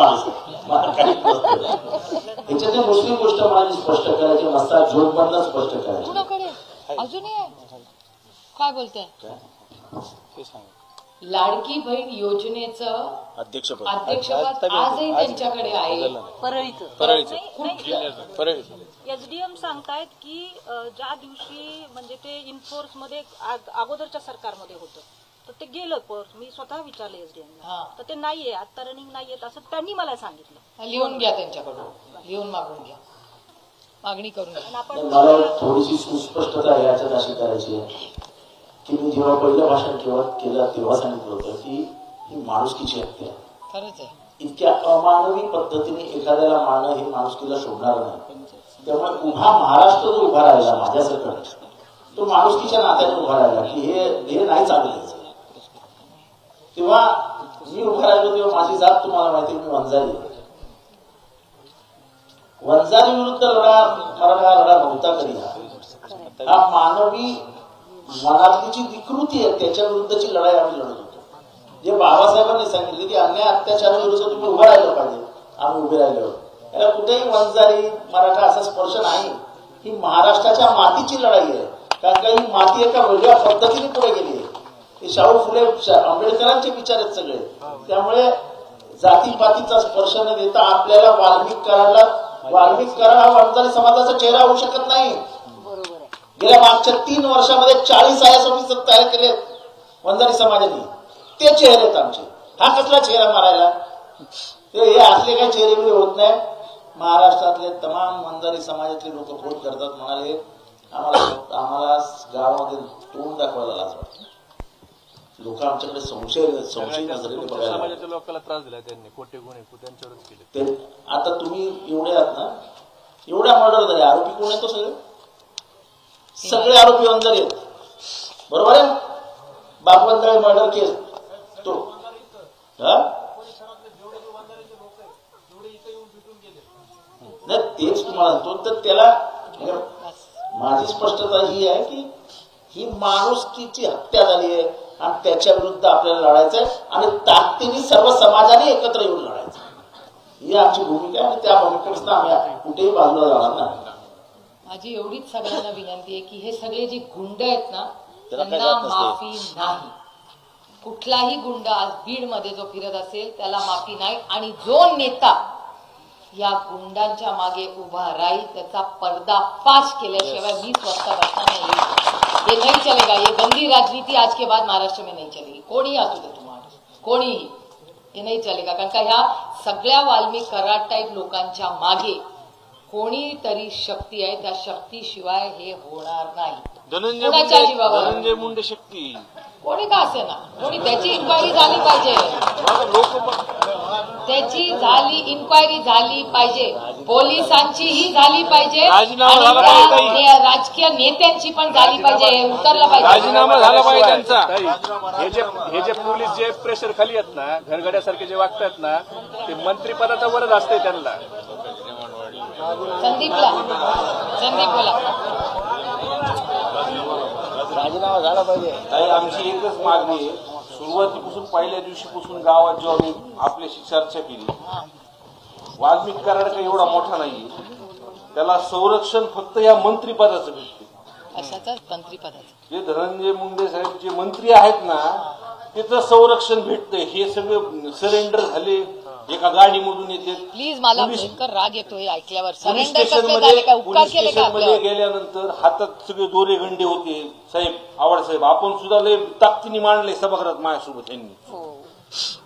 माणूस याच्यात दुसरी गोष्ट माझी स्पष्ट करायची मस्ता झोपमधनं स्पष्ट करायची. कुणाकडे अजूनही काय बोलताय. लाडकी बहीण योजनेचं अध्यक्षपद आजही त्यांच्याकडे आहे. एसडीएम सांगतायत की ज्या दिवशी म्हणजे ते इन्फोर्स मध्ये अगोदरच्या सरकारमध्ये होतं तर ते गेलं. मी स्वतः विचारलं एसडीएमला तर ते नाहीये, आता रनिंग नाहीयेत असं त्यांनी मला सांगितलं. लिहून घ्या त्यांच्याकडून, लिहून मागून घ्या, मागणी करून घ्या. मला थोडीशी सुस्पष्टता याच्यात अशी करायची आहे की मी जेव्हा पहिलं भाषण केलं तेव्हा सांगितलं होतं की ही माणुसकीची हत्या खरंच आहे. इतक्या अमानवी पद्धतीने एखाद्याला मारणं हे माणुसकीला शोभणार नाही. त्यामुळे उभा महाराष्ट्र जो उभा राहिला माझ्यासकट, तो माणुसकीच्या नात्याने उभा राहिला की हे नाही चालू द्यायचं. तेव्हा मी उभा राहिलो तेव्हा माझी जात तुम्हाला माहिती, मी वंजारी विरुद्ध लढा नव्हता कधी. हा मानवी मनातली जी विकृती आहे त्याच्या विरुद्धची लढाई आम्ही लढत होतो. जे बाबासाहेबांनी सांगितले की अन्याय अत्याचाराविरुद्ध तुम्ही उभं राहिलं पाहिजे, आम्ही उभे राहिलो. याला कुठेही वंजारी मराठा असा स्पर्श नाही. ही महाराष्ट्राच्या मातीची लढाई आहे. कारण का ही माती एका वेगळ्या पद्धतीने पुढे गेली आहे. हे शाहू फुले आंबेडकरांचे विचार आहेत सगळे. त्यामुळे जातीपातीचा स्पर्श न देता आपल्याला वाल्मिक कराड हा वंजारी समाजाचा चेहरा होऊ शकत नाही. गेल्या मागच्या 3 वर्षामध्ये 40 IAS ऑफिसर तयार केले वंजारी समाजाने. ते चेहरे आहेत आमचे. हा कसला चेहरा मारायला? ते हे असले काही चेहरे होत नाही. महाराष्ट्रातले तमाम वंजारी समाजातले लोक फोन करतात, म्हणाले आम्हाला गावामध्ये तोंड दाखवायला लाज वाटते. लोक आमच्याकडे संशय नजरेने बघायला. समाजाच्या लोकांना त्रास दिला त्यांनी, खोटे गुन्हे त्यांच्यावरच केले. आता तुम्ही एवढे आहात ना, एवढ्या मर्डर झाले, आरोपी कोण आहे? तो सगळे आरोपी वंजारी आहेत, बरोबर आहे. बापवंजारी मर्डर केस तो नाही, तेच तुम्हाला म्हणतो. तर त्याला माझी स्पष्टता ही आहे की ही माणुसकीची हत्या झाली आहे आणि त्याच्या विरुद्ध आपल्याला लढायचं आहे आणि ताकदीने सर्व समाजाने एकत्र येऊन लढायचं. ही आमची भूमिका आहे आणि त्या भूमिकेपासून आम्ही कुठेही बाजूला जाणार नाही. माझी एवढीच सगळ्यांना विनंती आहे की हे सगळे जे गुंड आहेत ना, त्यांना माफी नाही. कुठलाही गुंड आज बीडमध्ये जो फिरत असेल त्याला माफी नाही. आणि जो नेता या गुंडांच्या मागे उभा राहील त्याचा पर्दाफाश केल्याशिवाय मी स्वतः बसणार नाही. ये नहीं चलेगा. ये गंदी राजनीति आज के बाद महाराष्ट्र में नहीं चलेगी. कोणी असू दे तुम्हाला, कोणीही, हे नाही चलेगा. कारण का ह्या सगळ्या वाल्मिक कराड टाईप लोकांच्या मागे कोणीतरी शक्ती आहे. त्या शक्तीशिवाय हे होणार नाही. धनंजय मुंडे शक्ती कोणी का असे ना, कोणी त्याची इन्क्वायरी झाली पाहिजे. त्याची इन्क्वायरी झाली पाहिजे, पोलिसांचीही झाली पाहिजे आणि राजकीय नेत्यांची पण झाली पाहिजे. उतरलं पाहिजे, राजीनामा झाला पाहिजे त्यांचा. हे जे पोलीस जे प्रेशर खाली आहेत ना, घरगड्यासारखे जे वागतात ना, ते मंत्रिपदाचा वरच असते त्यांना. संदीपला राजीनामा झाला पाहिजे. आमची एकच मागणी आहे, सुरुवातीपासून पहिल्या दिवशीपासून गावात जेव्हा मी आपल्याशी चर्चा केली, वाल्मिक कराड काही एवढा मोठा नाहीये, त्याला संरक्षण फक्त या मंत्रिपदाचं भेटते. अशाच मंत्रिपदाचं जे धनंजय मुंडे साहेब जे मंत्री आहेत ना, त्याचं संरक्षण भेटतंय. हे सगळे सरेंडर झाले, एका गाडीमधून येते. प्लीज, मला भयंकर राग येतोय ऐकल्यावर. पोलीस स्टेशनमध्ये गेल्यानंतर हातात सगळे दोरे गंडे होते. साहेब, आवड साहेब, आपण सुद्धा लय ताकदीने मांडले सभागृहात माझ्यासोबत यांनी.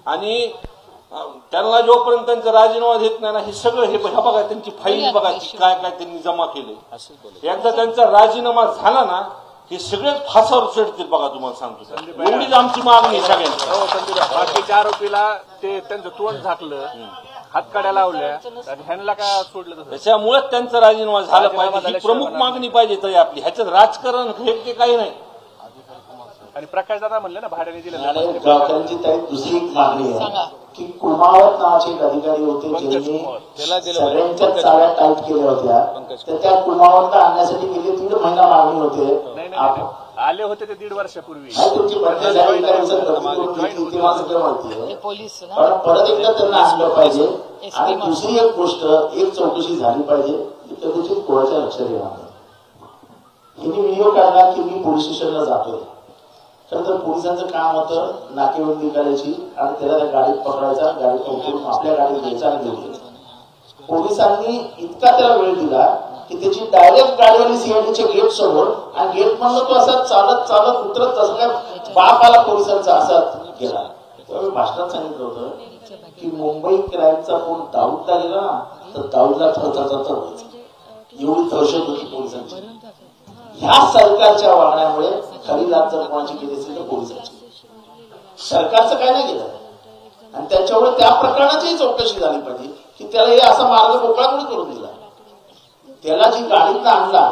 आणि त्यांना जोपर्यंत त्यांचा राजीनामा देत नाही ना, हे सगळं हे बघा, त्यांची फाईल बघा, काय काय त्यांनी जमा केले. एकदा त्यांचा राजीनामा झाला ना, हे सगळेच फासावर चढतील बघा. तुम्हाला सांगतो, एवढीच आमची मागणी सगळ्यांची. बाकीच्या आरोपीला ते त्यांचं तोंड झाकलं, हातकाड्या लावल्या आणि ह्यांना का सोडलं? त्याच्यामुळे त्यांचा राजीनामा झाला पाहिजे, ही प्रमुख मागणी पाहिजे तरी आपली. ह्याच्यात राजकारण हे काही नाही. आणि प्रकाश दादा म्हणले ना, भाड्याने दिलं. गावकऱ्यांची दुसरी एक मागणी आहे की कुमावत नावाचे एक अधिकारी होते ज्यांनी सगळ्यांच्या चाव्या टाईट केल्या होत्या. तर त्या कुमावतला आणण्यासाठी गेले 1.5 महिना मागणी होते. आले होते ते 1.5 वर्षापूर्वी. तुमची बदली झाली, परत एकदा त्यांना आणलं पाहिजे. आणि दुसरी एक गोष्ट, एक चौकशी झाली पाहिजे, कदाचित कोणाच्या लक्षात येणार नाही. हिने व्हिडिओ काढला की मी पोलीस स्टेशनला जातोय. खरं तर पोलिसांचं काम होतं नाकेबंदी करायची आणि त्याला त्या गाडीत पकडायचा, गाडीत उतरून आपल्या गाडीत घ्यायचा आणि घेऊन जायचा. पोलिसांनी इतका त्याला वेळ दिला की त्याची डायरेक्ट गाडी आली सीआयडीच्या गेट समोर आणि गेट मधून तो असा चालत चालत उतरत तसं काय बाप आला पोलिसांचा असा गेला. त्यावेळी भाषणात सांगितलं होतं की मुंबई क्राईमचा फोन दाऊदला गेला ना, तर दाऊदला थरथर व्हायचं. एवढी दहशत होती पोलिसांची. ह्या सरकारच्या वागण्यामुळे खरी लाच जर कोणाची केली असेल तर पोलिसांची. सरकारचं काय नाही केलं आणि त्याच्यामुळे त्या प्रकरणाचीही चौकशी झाली पाहिजे की त्याला हे असा मार्ग मोकळा कोणी करून दिला. त्याला जी गाडीतनं आणला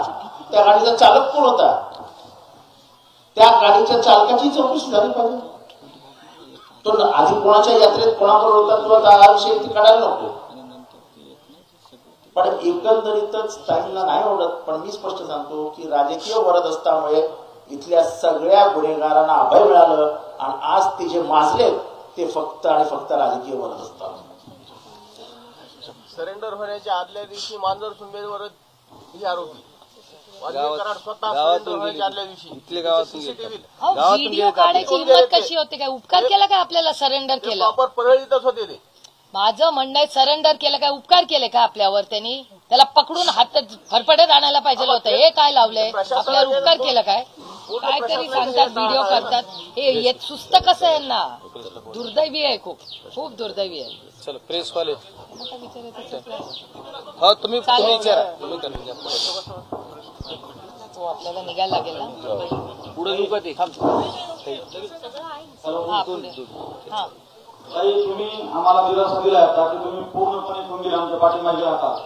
त्या गाडीचा चालक कोण होता, त्या गाडीच्या चालकाची चौकशी झाली पाहिजे. तो आधी कोणाच्या यात्रेत कोणाबरोबर होता तुला त्या विषयी ती काढायला नको. पण एकंदरीतच टाईमला नाही आवडत. पण मी स्पष्ट सांगतो की राजकीय वरदहस्तामुळे इथल्या सगळ्या गुन्हेगारांना अभय मिळालं आणि आज ते जे माजले ते फक्त आणि फक्त राजकीय वरदहस्ता. सरेंडर होण्याच्या आदल्या दिवशी मांजर सुंबेवर ही आरोपी व्हिडिओ काढायची हिंमत कशी होते? काय उपकार केला काय आपल्याला? सरेंडर केलं परळीतच होते ते. माझं म्हणणं आहे सरेंडर केलं काय उपकार केले का आपल्यावर? त्यांनी त्याला पकडून हात फरफडत आणायला पाहिजे होतं. हे काय लावलंय आपल्यावर? उपकार केलं काय? काहीतरी सांगतात, व्हिडिओ करतात. हे सुस्त कसं आहे ना? दुर्दैवी आहे, खूप खूप दुर्दैवी आहे. चलो प्रेस वाले हा तुम्ही विचारा. आपल्याला निघायला लागेल ना पुढे येऊ का ते? तुम्ही आम्हाला दिलासा दिला होता की तुम्ही पूर्णपणे खंबीर आमच्या पाठीमागे आहात.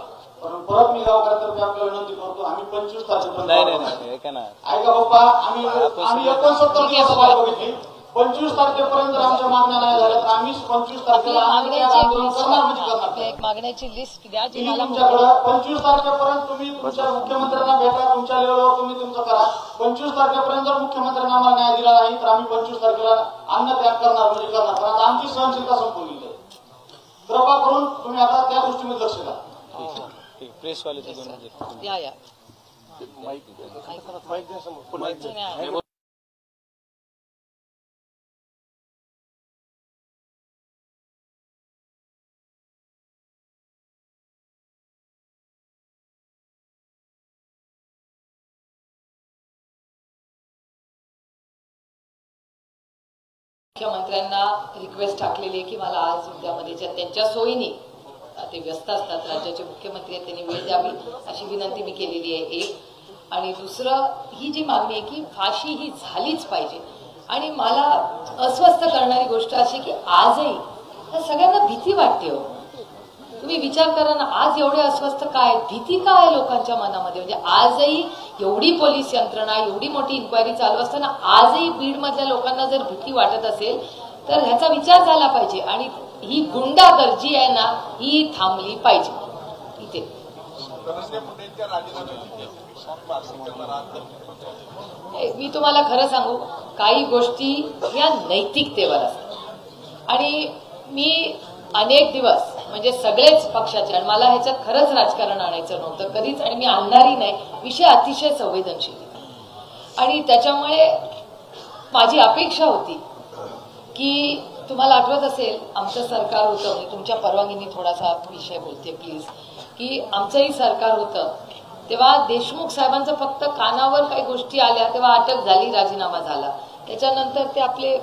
पण परत मी गावकऱ्यांतर्फे आपल्याला विनंती करतो, आम्ही 25 तारखेपर्यंत नाही ऐका ना, ऐका बाप्पा, आम्ही 69 दिवस सभा बघितली. 25 तारखेपर्यंत जर आमच्या मागण्या नाही झाल्या तर आम्ही 25 तारखेला आंदोलन करणार म्हणजे करणार. एक मागण्याची लिस्ट द्या जी मला तुमच्याकडं 25 तारखेपर्यंत तुम्ही तुमच्या मुख्यमंत्र्यांना भेटा, तुमच्या लेवलवर तुम्ही तुमचं करा. 25 तारखेपर्यंत जर मुख्यमंत्र्यांना आम्हाला न्याय दिला नाही तर आम्ही 25 तारखेला अन्नत्याग करणार म्हणजे करणार. पण आता आमची सहनशीलता संपवली आहे. कृपा करून तुम्ही आता त्या गोष्टीमध्ये लक्ष द्या. प्रेस वाले या मुख्यमंत्र्यांना रिक्वेस्ट टाकलेली आहे की मला आज उद्यामध्ये त्यांच्या सोयीने, ते व्यस्त असतात, राज्याचे मुख्यमंत्री आहेत, त्यांनी वेळ द्यावी अशी विनंती मी केलेली आहे. एक. आणि दुसरं, ही जी मागणी आहे की फाशी ही झालीच पाहिजे. आणि मला अस्वस्थ करणारी गोष्ट अशी की आजही या सगळ्यांना भीती वाटते. हो, तुम्ही विचार करा ना, आज एवढे अस्वस्थ काय, भीती काय आहे लोकांच्या मनामध्ये? म्हणजे आजही एवढी पोलीस यंत्रणा, एवढी मोठी इन्क्वायरी चालू असताना आजही बीडमधल्या लोकांना जर भीती वाटत असेल तर ह्याचा विचार झाला पाहिजे. आणि ही गुंडागर्दी आहे ना, ही थांबली पाहिजे. इथे मी तुम्हाला खरं सांगू, काही गोष्टी या नैतिकतेवर असतात. आणि मी अनेक दिवस म्हणजे सगळेच पक्षाचे, आणि मला ह्याच्यात खरंच राजकारण आणायचं नव्हतं कधीच, आणि मी आणणारही नाही. विषय अतिशय संवेदनशील आणि त्याच्यामुळे माझी अपेक्षा होती की, तुम्हाला आठवत असेल आमचं सरकार होतं, म्हणजे तुमच्या परवानगीने थोडासा विषय बोलते प्लीज, की आमचंही सरकार होतं तेव्हा देशमुख साहेबांचं फक्त कानावर काही गोष्टी आल्या तेव्हा अटक झाली, राजीनामा झाला. त्याच्यानंतर ते आपले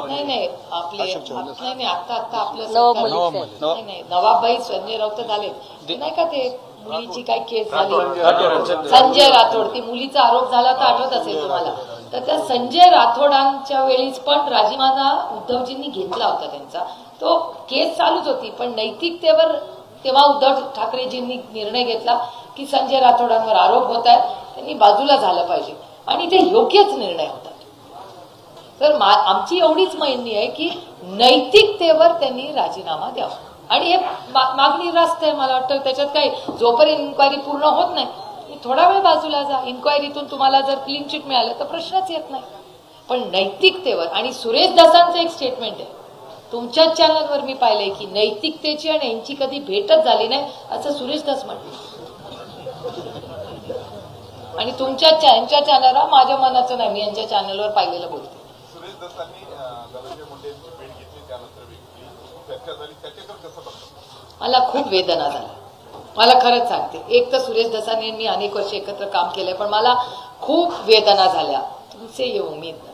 नाही आता आपलं नाही नवाबभाई संजय राऊत झाले नाही का, ते मुलीची काय केस झाली संजय राठोड, ती मुलीचा आरोप झाला तर आठवत असेल तुम्हाला. तर त्या संजय राठोडांच्या वेळीच पण राजीनामा उद्धवजींनी घेतला होता त्यांचा. तो केस चालूच होती, पण नैतिकतेवर तेव्हा उद्धव ठाकरेजींनी निर्णय घेतला की संजय राठोडांवर आरोप होत आहेत, त्यांनी बाजूला झालं पाहिजे. आणि ते योग्यच निर्णय होता. तर आमची एवढीच मागणी आहे की नैतिकतेवर त्यांनी राजीनामा द्यावा. आणि हे मागणी रास्त आहे, मला वाटतं त्याच्यात काही जोपर्यंत इन्क्वायरी पूर्ण होत नाही थोडा वेळ बाजूला जा. इन्क्वायरीतून तुम्हाला जर क्लीन चिट मिळालं तर प्रश्नच येत नाही. पण नैतिकतेवर, आणि सुरेश दासांचं एक स्टेटमेंट आहे तुमच्याच चॅनलवर मी पाहिलंय की नैतिकतेची आणि यांची कधी भेटच झाली नाही असं सुरेश दास म्हटलं. आणि यांच्या चॅनलवर माझ्या मनाचं नाही, मी यांच्या चॅनलवर पाहिलेलं बोलते. सुरेश दत्तांनी धनंजय मुंडेंची भेट घेतली, त्यानंतर चर्चा झाली, त्याच्याकडे कसं बघतो? मला खूप वेदना झाल्या. मला खरंच सांगते, एक तर सुरेश दसानी मी अनेक वर्ष एकत्र काम केलंय, पण मला खूप वेदना झाल्या. तुमचे ये उमेद नाही,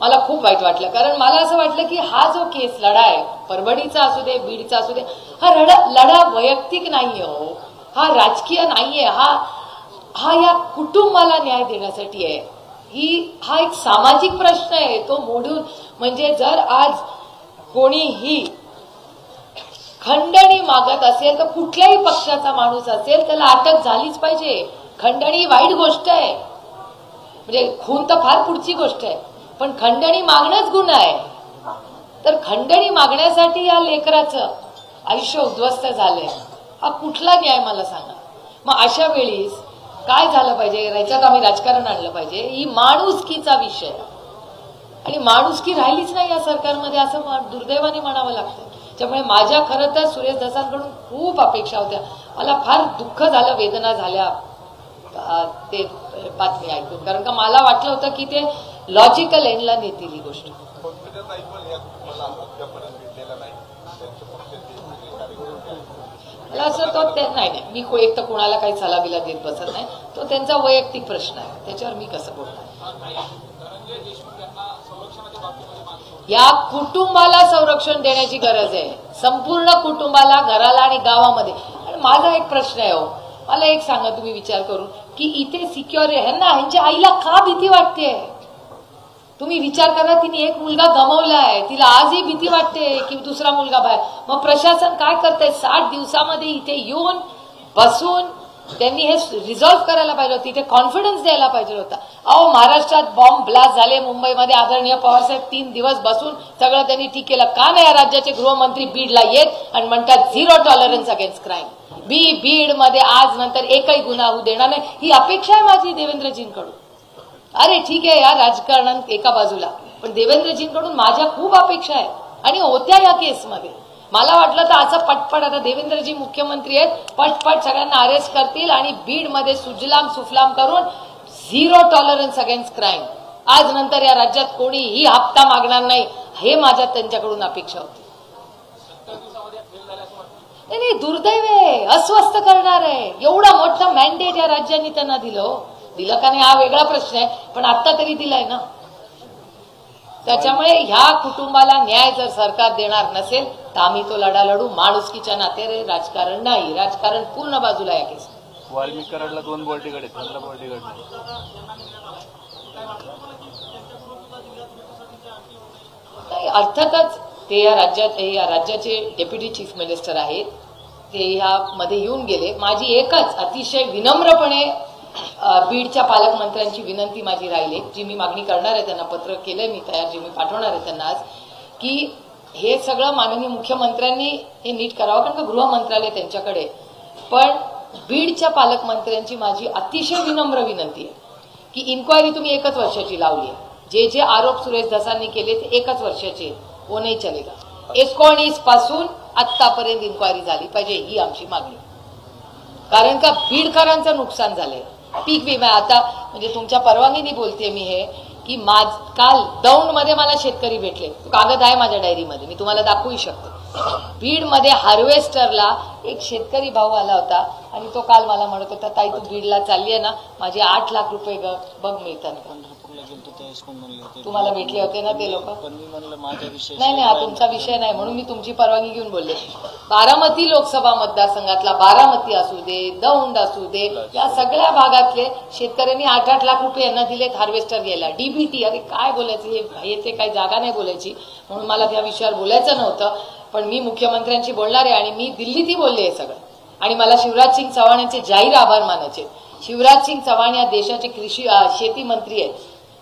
मला खूप वाईट वाटलं. कारण मला असं वाटलं की हा जो केस लढा आहे, परभणीचा असू दे, बीडचा असू दे, हा लढा वैयक्तिक नाहीये. हो, हा राजकीय नाहीये. हा या कुटुंबाला न्याय देण्यासाठी आहे. हा एक सामाजिक प्रश्न आहे. तो मोडून, म्हणजे जर आज कोणीही खंडणी मागत असेल तर कुठल्याही पक्षाचा माणूस असेल त्याला अटक झालीच पाहिजे. खंडणी वाईट गोष्ट आहे, म्हणजे खून तर फार पुढची गोष्ट आहे, पण खंडणी मागणंच गुन्हा आहे. तर खंडणी मागण्यासाठी या लेकराचं आयुष्य उद्ध्वस्त झालंय, हा कुठला न्याय मला सांगा. मग अशा वेळी काय झालं पाहिजे, याच्यात आम्ही राजकारण आणलं पाहिजे. ही माणुसकीचा विषय आणि माणुसकी राहिलीच नाही या सरकारमध्ये असं दुर्दैवाने म्हणावं लागतं. त्यामुळे माझ्या खरं तर सुरेश धसांकडून खूप अपेक्षा होत्या. मला फार दुःख झालं, वेदना झाल्या ते बातमी ऐकून, कारण का मला वाटलं होतं की ते लॉजिकल एंडला नेतील ही गोष्ट. मला असं तो नाही, मी एक तर कोणाला काही सलामीला देत बसत नाही, तो त्यांचा वैयक्तिक प्रश्न आहे, त्याच्यावर मी कसं बोलणार. या कुटुंबाला संरक्षण देण्याची गरज आहे, संपूर्ण कुटुंबाला, घराला आणि गावामध्ये. आणि माझा एक प्रश्न आहे, मला एक सांगा तुम्ही विचार करून की इथे सिक्युअर आहे ना, ह्यांच्या आईला का भीती वाटते? तुम्ही विचार करा, तिने एक मुलगा गमावलाय, तिला आजही भीती वाटते की दुसरा मुलगा बाहेर. मग प्रशासन काय करतंय? 60 दिवसामध्ये इथे येऊन बसून त्यांनी हे रिझॉल्व्ह करायला पाहिजे होतं, इथे कॉन्फिडन्स द्यायला पाहिजे होता. अहो, महाराष्ट्रात बॉम्ब ब्लास्ट झाले, मुंबईमध्ये आदरणीय पवारसाहेब 3 दिवस बसून सगळं त्यांनी ठीक केलं. का नाही राज्याचे गृहमंत्री बीडला येत आणि म्हणतात 0 टॉलरन्स अगेन्स्ट क्राईम. बीड मध्ये आज नंतर एकही गुन्हा होऊ देणार नाही, ही अपेक्षा आहे माझी देवेंद्रजींकडून. अरे ठीक आहे, या राजकारणात एका बाजूला, पण देवेंद्रजींकडून माझ्या खूप अपेक्षा आहेत आणि होत्या या केसमध्ये. मला वाटलं तर असं पटपट, आता देवेंद्रजी मुख्यमंत्री आहेत, पटपट सगळ्यांना अरेस्ट करतील आणि बीडमध्ये सुजलाम सुफलाम करून 0 टॉलरन्स अगेन्स्ट क्राईम. आज नंतर या राज्यात कोणीही हप्ता मागणार नाही, हे माझ्या त्यांच्याकडून अपेक्षा होती. नाही, दुर्दैव आहे, अस्वस्थ करणार आहे. एवढा मोठा मॅन्डेट या राज्याने त्यांना दिलं का नाही हा वेगळा प्रश्न आहे, पण आता तरी दिलाय ना. त्याच्यामुळे ह्या कुटुंबाला न्याय जर सरकार देणार नसेल तर आम्ही तो लढा लढू माणुसकीच्या नात्याने. राजकारण नाही, राजकारण पूर्ण बाजूला या केस. वाल्मिक कराडला 2 बॉडीगार्ड आहेत, त्यांना बॉडीगार्ड नाही. अर्थातच ते या राज्याचे डेप्युटी चीफ मिनिस्टर आहेत, ते ह्यामध्ये येऊन गेले. माझी एकच अतिशय विनम्रपणे बीडच्या पालकमंत्र्यांची विनंती माझी राहिली, जी मी मागणी करणार आहे, त्यांना पत्र केलंय मी तयार, जे मी पाठवणार आहे त्यांना आज, की हे सगळं माननीय मुख्यमंत्र्यांनी हे नीट करावं, कारण का गृह मंत्रालय त्यांच्याकडे. पण बीडच्या पालकमंत्र्यांची माझी अतिशय विनम्र विनंती आहे की इन्क्वायरी तुम्ही 1 वर्षाची लावली आहे, जे आरोप सुरेश धसांनी केले ते 1 वर्षाचे, वो नाही चलेगा. 19 पासून आतापर्यंत इन्क्वायरी झाली पाहिजे, ही आमची मागणी. कारण का बीडकरांचं नुकसान झालंय. पीक विमा आता म्हणजे तुमच्या परवानगीने बोलते मी हे, की काल दौंडमध्ये मला शेतकरी भेटले, कागद आहे माझ्या डायरीमध्ये, मी तुम्हाला दाखवू शकतो. बीडमध्ये हार्वेस्टरला एक शेतकरी भाऊ आला होता आणि तो काल मला म्हणत होता, ताई तू बीडला चालली आहे ना, माझे 8 लाख रुपये बघ मिळतात. तुम्हाला भेटले होते ना ते लोक? नाही, हा तुमचा विषय नाही, म्हणून मी तुमची परवानगी घेऊन बोलले. बारामती लोकसभा मतदारसंघातला, बारामती असू दे, दौंड असू दे, या सगळ्या भागातले शेतकऱ्यांनी 8-8 लाख रुपये यांना दिलेत हार्वेस्टर घ्यायला. डीबीटी, अरे काय बोलायचं, हे ते काही जागा नाही बोलायची, म्हणून मला त्या विषयावर बोलायचं नव्हतं. पण मी मुख्यमंत्र्यांशी बोलणार आहे आणि मी दिल्लीतही बोलले हे सगळं. आणि मला शिवराज सिंग चव्हाण यांचे जाहीर आभार मानायचे. शिवराज सिंग चव्हाण या देशाचे शेती मंत्री आहेत.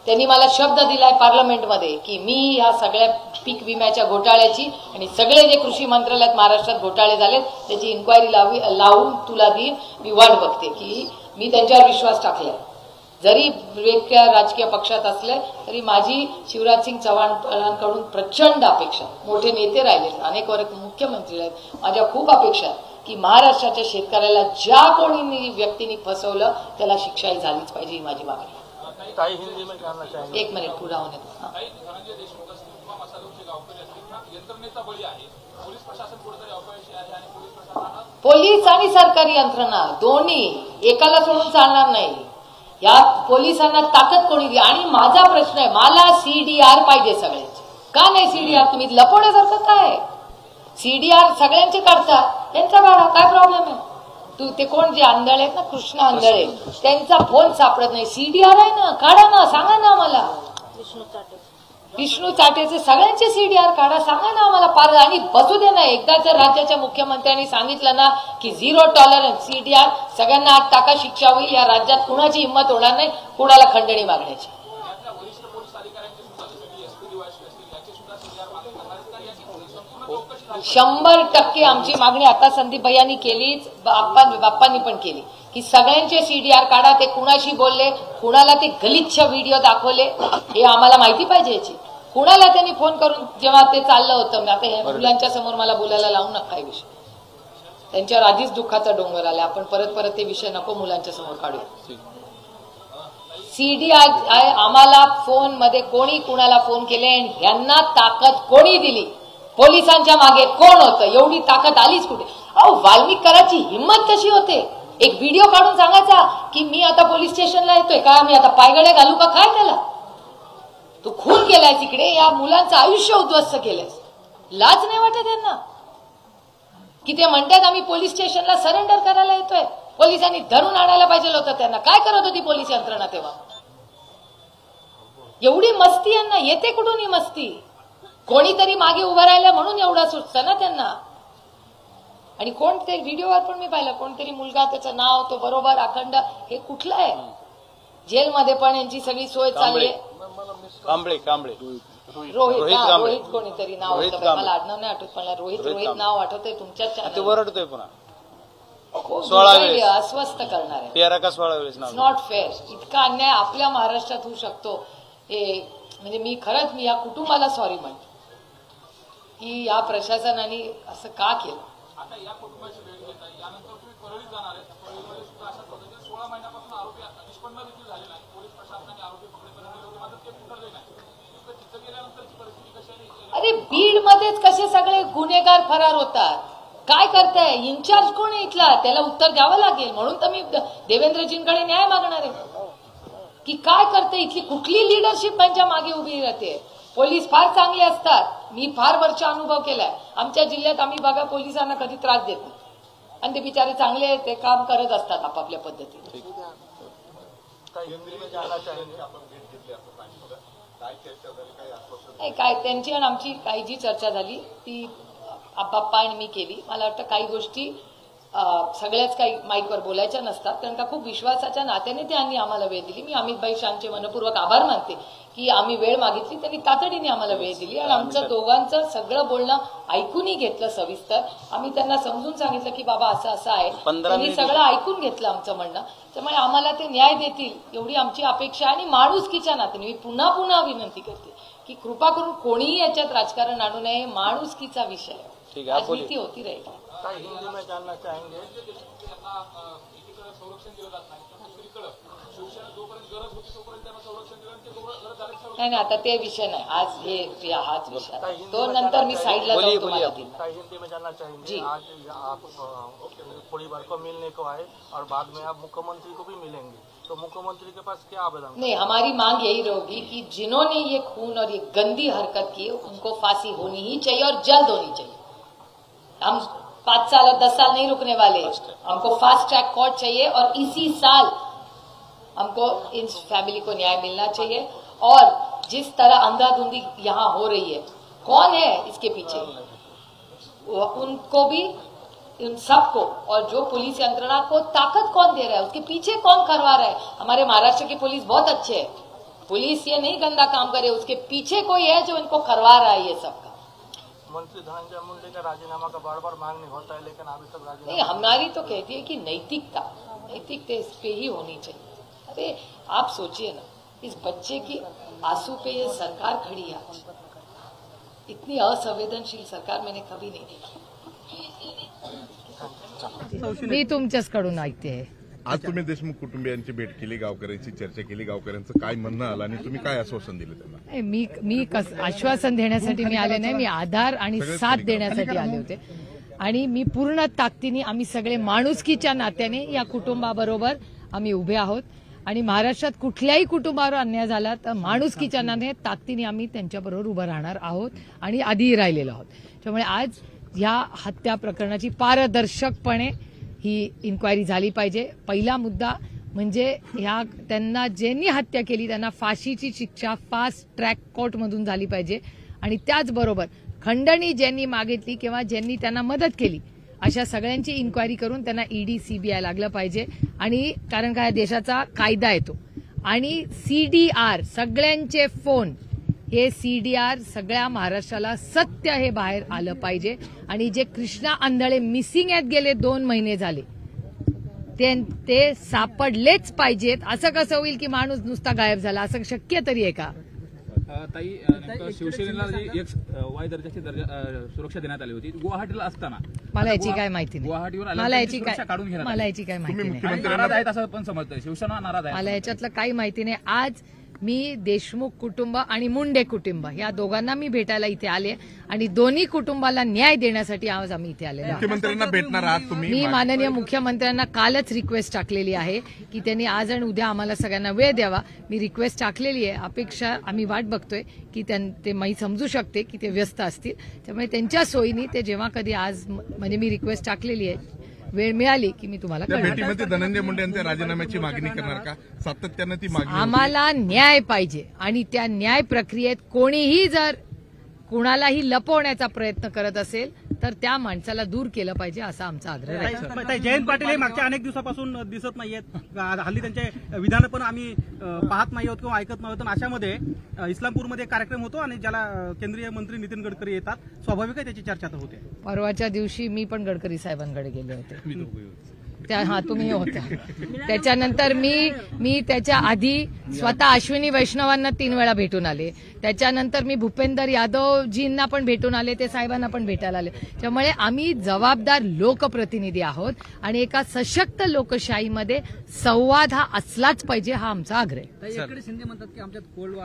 त्यांनी मला शब्द दिलाय पार्लमेंटमध्ये की मी या सगळ्या पीक विम्याच्या घोटाळ्याची आणि सगळे जे कृषी मंत्रालयात महाराष्ट्रात घोटाळे झाले त्याची इन्क्वायरी लावून तुला देईन. मी वाट बघते की मी त्यांच्यावर विश्वास टाकलाय. जरी वेगळ्या राजकीय पक्षात असले तरी माझी शिवराज सिंग चव्हाणांकडून प्रचंड अपेक्षा, मोठे नेते राहिले, अनेक वर्ग मुख्यमंत्री आहेत, माझ्या खूप अपेक्षा की महाराष्ट्राच्या शेतकऱ्याला ज्या कोणी व्यक्तींनी फसवलं त्याला शिक्षाही झालीच पाहिजे, ही माझी मागणी. एक मिनिट पूरा होने दो. पोलीस आणि सरकारी यंत्रणा दोन्ही एकाला सोडून चालणार नाही. या पोलिसांना ताकद कोणी दिली. आणि माझा प्रश्न आहे, मला सीडीआर पाहिजे सगळ्यांचे. का नाही सीडीआर? तुम्ही लपवण्यासारखं काय? सीडीआर सगळ्यांचे काढतात, त्यांचा काढा, काय प्रॉब्लेम आहे? ते कोण जे आंधळे आहेत ना, कृष्ण आंधळे, त्यांचा फोन सापडत नाही, सीडीआर आहे ना, काढा ना, सांगा ना मला. विष्णू चाटेचे सगळ्यांचे सीडीआर काढा, सांगा ना आम्हाला पार, आणि बसू दे ना. एकदा जर राज्याच्या मुख्यमंत्र्यांनी सांगितलं ना की 0 टॉलरन्स सीडीआर, सगळ्यांना आत टाका, शिक्षा होईल. या राज्यात कुणाची हिंमत होणार नाही कुणाला खंडणी मागण्याची. 100% आमची मागणी आता संदीप भैयांनी केलीच, बाप्पांनी पण केली की सगळ्यांचे सीडीआर काढा. ते कुणाशी बोलले, कुणाला ते गलिच्छ व्हिडिओ दाखवले हे आम्हाला माहिती पाहिजे. याची कुणाला त्यांनी फोन करून जेव्हा ते चाललं होतं, आता हे मुलांच्या समोर मला बोलायला लावू नका. हे विषय त्यांच्यावर आधीच दुःखाचा डोंगर आला. आपण परत ते विषय नको मुलांच्या समोर काढूया. सीडीआर आम्हाला फोन मध्ये कोणी कुणाला फोन केले, यांना ताकद कोणी दिली, पोलिसांच्या मागे कोण होतं, एवढी ताकद आलीच कुठे? अहो, वाल्मिक कराची हिंमत कशी होते? एक व्हिडिओ काढून सांगायचा की मी आता पोलीस स्टेशनला येतोय का, मी आता पायगड्या घालू का? काय त्याला तू खून केलाय तिकडे, या मुलांचं आयुष्य उद्ध्वस्त केलंयस. लाज नाही वाटत यांना की ते म्हणतात आम्ही पोलीस स्टेशनला सरेंडर करायला येतोय? पोलिसांनी धरून आणायला पाहिजे होतं त्यांना. काय करत होती पोलीस यंत्रणा तेव्हा? एवढी मस्ती यांना येते कुठून? ही मस्ती कोणीतरी मागे उभं राहिलं म्हणून एवढं सुचतं ना त्यांना. आणि कोणते व्हिडिओवर पण मी पाहिलं, कोणतरी मुलगा, त्याचं नाव तो बरोबर अखंड, हे कुठलं आहे? जेलमध्ये पण यांची सगळी सोय चालली आहे. रोहित कोणीतरी नाव होतं, मला आडनाव नाही आठवत, मला रोहित नाव आठवतंय. तुमच्याच चॅनल पुन्हा अस्वस्थ करणार आहे. Not fair. इतका अन्याय आपल्या महाराष्ट्रात होऊ शकतो म्हणजे मी या कुटुंबाला सॉरी म्हणते की या प्रशासनाने असं का केलं. आता या कुटुंबाची भेट घेता यानंतर तुम्ही परळी जाणार आहे. परळीमध्ये सुद्धा अशा पद्धतीने 16 महिन्यापासून आरोपी निष्पन्न देखील झालेला आहे. पोलीस प्रशासनाने आरोपी पकडेपर्यंत मात्र ते पकडले नाही. तिथं गेल्यानंतरची परिस्थिती कशी आहे? अरे बीड मध्येच कसे सगळे गुन्हेगार फरार होतात? काय करताय? इन्चार्ज कोण आहे इथला? त्याला उत्तर द्यावं लागेल. म्हणून तर मी देवेंद्रजींकडे न्याय मागणार आहे की काय करते इथली कुठली लिडरशिप त्यांच्या मागे उभी राहते. पोलीस फार चांगले असतात. मी फार वर्ष अनुभव केलाय. आमच्या जिल्ह्यात आम्ही बघा पोलिसांना कधी त्रास देत नाही आणि ते बिचारे चांगले ते काम करत असतात आपापल्या पद्धतीने. काय त्यांची आणि आमची काही जी चर्चा झाली ती बाप्पा आणि मी केली. मला वाटतं काही गोष्टी सगळ्याच काही माईकवर बोलायच्या नसतात, कारण का खूप विश्वासाच्या नात्याने त्यांनी आम्हाला वेळ दिली. मी अमित शांचे मनपूर्वक आभार मानते की आम्ही वेळ मागितली, त्यांनी तातडीने आम्हाला वेळ दिली आणि आमचं दोघांचं सगळं बोलणं ऐकूनही घेतलं सविस्तर. आम्ही त्यांना समजून सांगितलं की बाबा असं असं आहे, त्यांनी सगळं ऐकून घेतलं आमचं म्हणणं. त्यामुळे आम्हाला ते न्याय देतील एवढी आमची अपेक्षा आहे. आणि माणुसकीच्या नात्याने मी पुन्हा विनंती करते की कृपा करून कोणीही याच्यात राजकारण आणू नये. माणुसकीचा विषय राजनीती होती राहील. हिंदी में जानना चाहेंगे. नाही आता ते विषय नाही, आज हाच विषय तो नंतर मी साइडला जाऊन हिंदी में जानना चाहेंगे. जी, आज आप थोड़ी बार को मिलने को आए और बाद में आप मुख्यमंत्री को भी मिलेंगे, तो मुख्यमंत्री के पास क्या आवेदन? नहीं, हमारी मांग यही रहेगी कि जिन्होंने ये खून और ये गंदी हरकत की उनको फांसी होनी ही चाहिए और जल्द होनी चाहिए. हम 5 साल और 10 साल नहीं रुकने वाले. हमको फास्ट ट्रैक कोर्ट चाहिए और इसी साल हमको इन फैमिली को न्याय मिलना चाहिए. और जिस तरह अंधाधुंधी यहाँ हो रही है, कौन है इसके पीछे, उनको भी, उन सबको, और जो पुलिस यंत्रणा को ताकत कौन दे रहा है, उसके पीछे कौन करवा रहा है. हमारे महाराष्ट्र की पुलिस बहुत अच्छे है. पुलिस ये नहीं गंदा काम करे, उसके पीछे कोई है जो इनको करवा रहा है ये सब. मंत्री धनंजय मुंडे का राजीनामा का बार बार मांग नहीं होता है, लेकिन अभी तक राजीनामा नहीं. हमारी तो कहती है कि नैतिकता इस पे ही होनी चाहिए. अरे आप सोचिए ना, इस बच्चे की आंसू पे ये सरकार खड़ी है. इतनी असंवेदनशील सरकार मैंने कभी नहीं देखी. मी तुमच्याचकडून ऐकते. आज तुम्ही देशमुख कुटुंबियांची भेट केली, गावकऱ्यांची चर्चा केली, गावकऱ्यांचं काय म्हणणं आलं आणि तुम्ही काय आश्वासन दिलं त्यांना? मी आश्वासन देण्यासाठी मी आले नाही, मी आधार आणि साथ देण्यासाठी आले होते. आणि मी पूर्ण ताकदीने आम्ही सगळे माणुसकीच्या नात्याने या कुटुंबाबरोबर आम्ही उभे आहोत. आणि महाराष्ट्रात कुठल्याही कुटुंबावर अन्याय झाला तर माणुसकीच्या नात्याने ताकदीने आम्ही त्यांच्याबरोबर उभं राहणार आहोत आणि आधीही राहिलेलो आहोत. त्यामुळे आज या हत्या प्रकरणाची पारदर्शकपणे ही इन्क्वायरी झाली पाहिजे. पहिला मुद्दा म्हणजे त्यांना ज्यांनी हत्या केली त्यांना फाशीची शिक्षा फास्ट ट्रॅक कोर्टमधून झाली पाहिजे. आणि त्याचबरोबर खंडणी ज्यांनी मागितली किंवा ज्यांनी त्यांना मदत केली अशा सगळ्यांची इन्क्वायरी करून त्यांना ईडी सीबीआय लागलं पाहिजे. आणि कारण काय देशाचा कायदा येतो आणि सीडीआर सगळ्यांचे फोन हे सीडीआर सगळ्या महाराष्ट्राला सत्य हे बाहेर आलं पाहिजे. आणि जे कृष्णा आंधळे मिसिंग आहेत गेले 2 महिने झाले ते सापडलेच पाहिजेत. असं कसं होईल की माणूस नुसता गायब झाला, असं शक्य तरी आहे का? ताई शिवसेनेला एक वाय दर्जाची सुरक्षा देण्यात आली होती गुवाहाटीला असताना. मला याची काय माहिती नाही. गुवाहाटीवर मला याची काय माहिती नाही. नाराज आहेत असं पण समजतंय, शिवसेना नाराज आहे. मला याच्यातलं काही माहिती नाही. आज मी देशमुख कुटुंब आणि मुंडे कुटुंब या दोघांना मी भेटायला इथे आले आणि दोन्ही कुटुंबाला न्याय देण्यासाठी आज आम्ही इथे आलेलो. मुख्यमंत्र्यांना भेटणार आहात तुम्ही? मी माननीय मुख्यमंत्र्यांना कालच रिक्वेस्ट टाकलेली आहे की त्यांनी आज आणि उद्या आम्हाला सगळ्यांना वेळ द्यावा. मी रिक्वेस्ट टाकलेली आहे. अपेक्षा आम्ही वाट बघतोय की ते मी समजू शकते की ते व्यस्त असतील, त्यामुळे त्यांच्या सोयीनी ते जेव्हा कधी आज म्हणजे मी रिक्वेस्ट टाकलेली आहे, वेळ मिळाली की मी तुम्हाला त्या भेटीमध्ये धनंजय मुंडे यांच्या राजीनाम्याची मागणी करणार का? सातत्यानं ती मागणी आम्हाला न्याय पाहिजे आणि त्या न्याय प्रक्रियेत कोणीही जर कुणालाही लपवण्याचा प्रयत्न करत असेल तर त्या माणसाला दूर केलं पाहिजे असा आमचा आग्रह आहे. जयंत पाटील हे मागच्या अनेक दिवसापासून दिसत नाहीयेत. हल्ली त्यांचे विधान पण आम्ही पाहत नाही आहोत किंवा ऐकत नाही आहोत. अशामध्ये इस्लामपूरमध्ये कार्यक्रम होतो आणि ज्याला केंद्रीय मंत्री नितीन गडकरी येतात, स्वाभाविक आहे त्याची चर्चा तर होते. परवाच्या दिवशी मी पण गडकरी साहेबांकडे गेले होते. तुम्ही होत्या. त्याच्यानंतर मी त्याच्या आधी स्वतः अश्विनी वैष्णवांना 3 वेळा भेटून आले. त्याच्यानंतर मी भूपेंदर यादवजींना पण भेटून आले, ते साहेबांना पण भेटायला आले. त्यामुळे आम्ही जबाबदार लोकप्रतिनिधी आहोत आणि एका सशक्त लोकशाहीमध्ये संवाद हा असलाच पाहिजे, हा आमचा आग्रह आहे. शिंदे म्हणतात की आमच्यात कोल्ड वॉर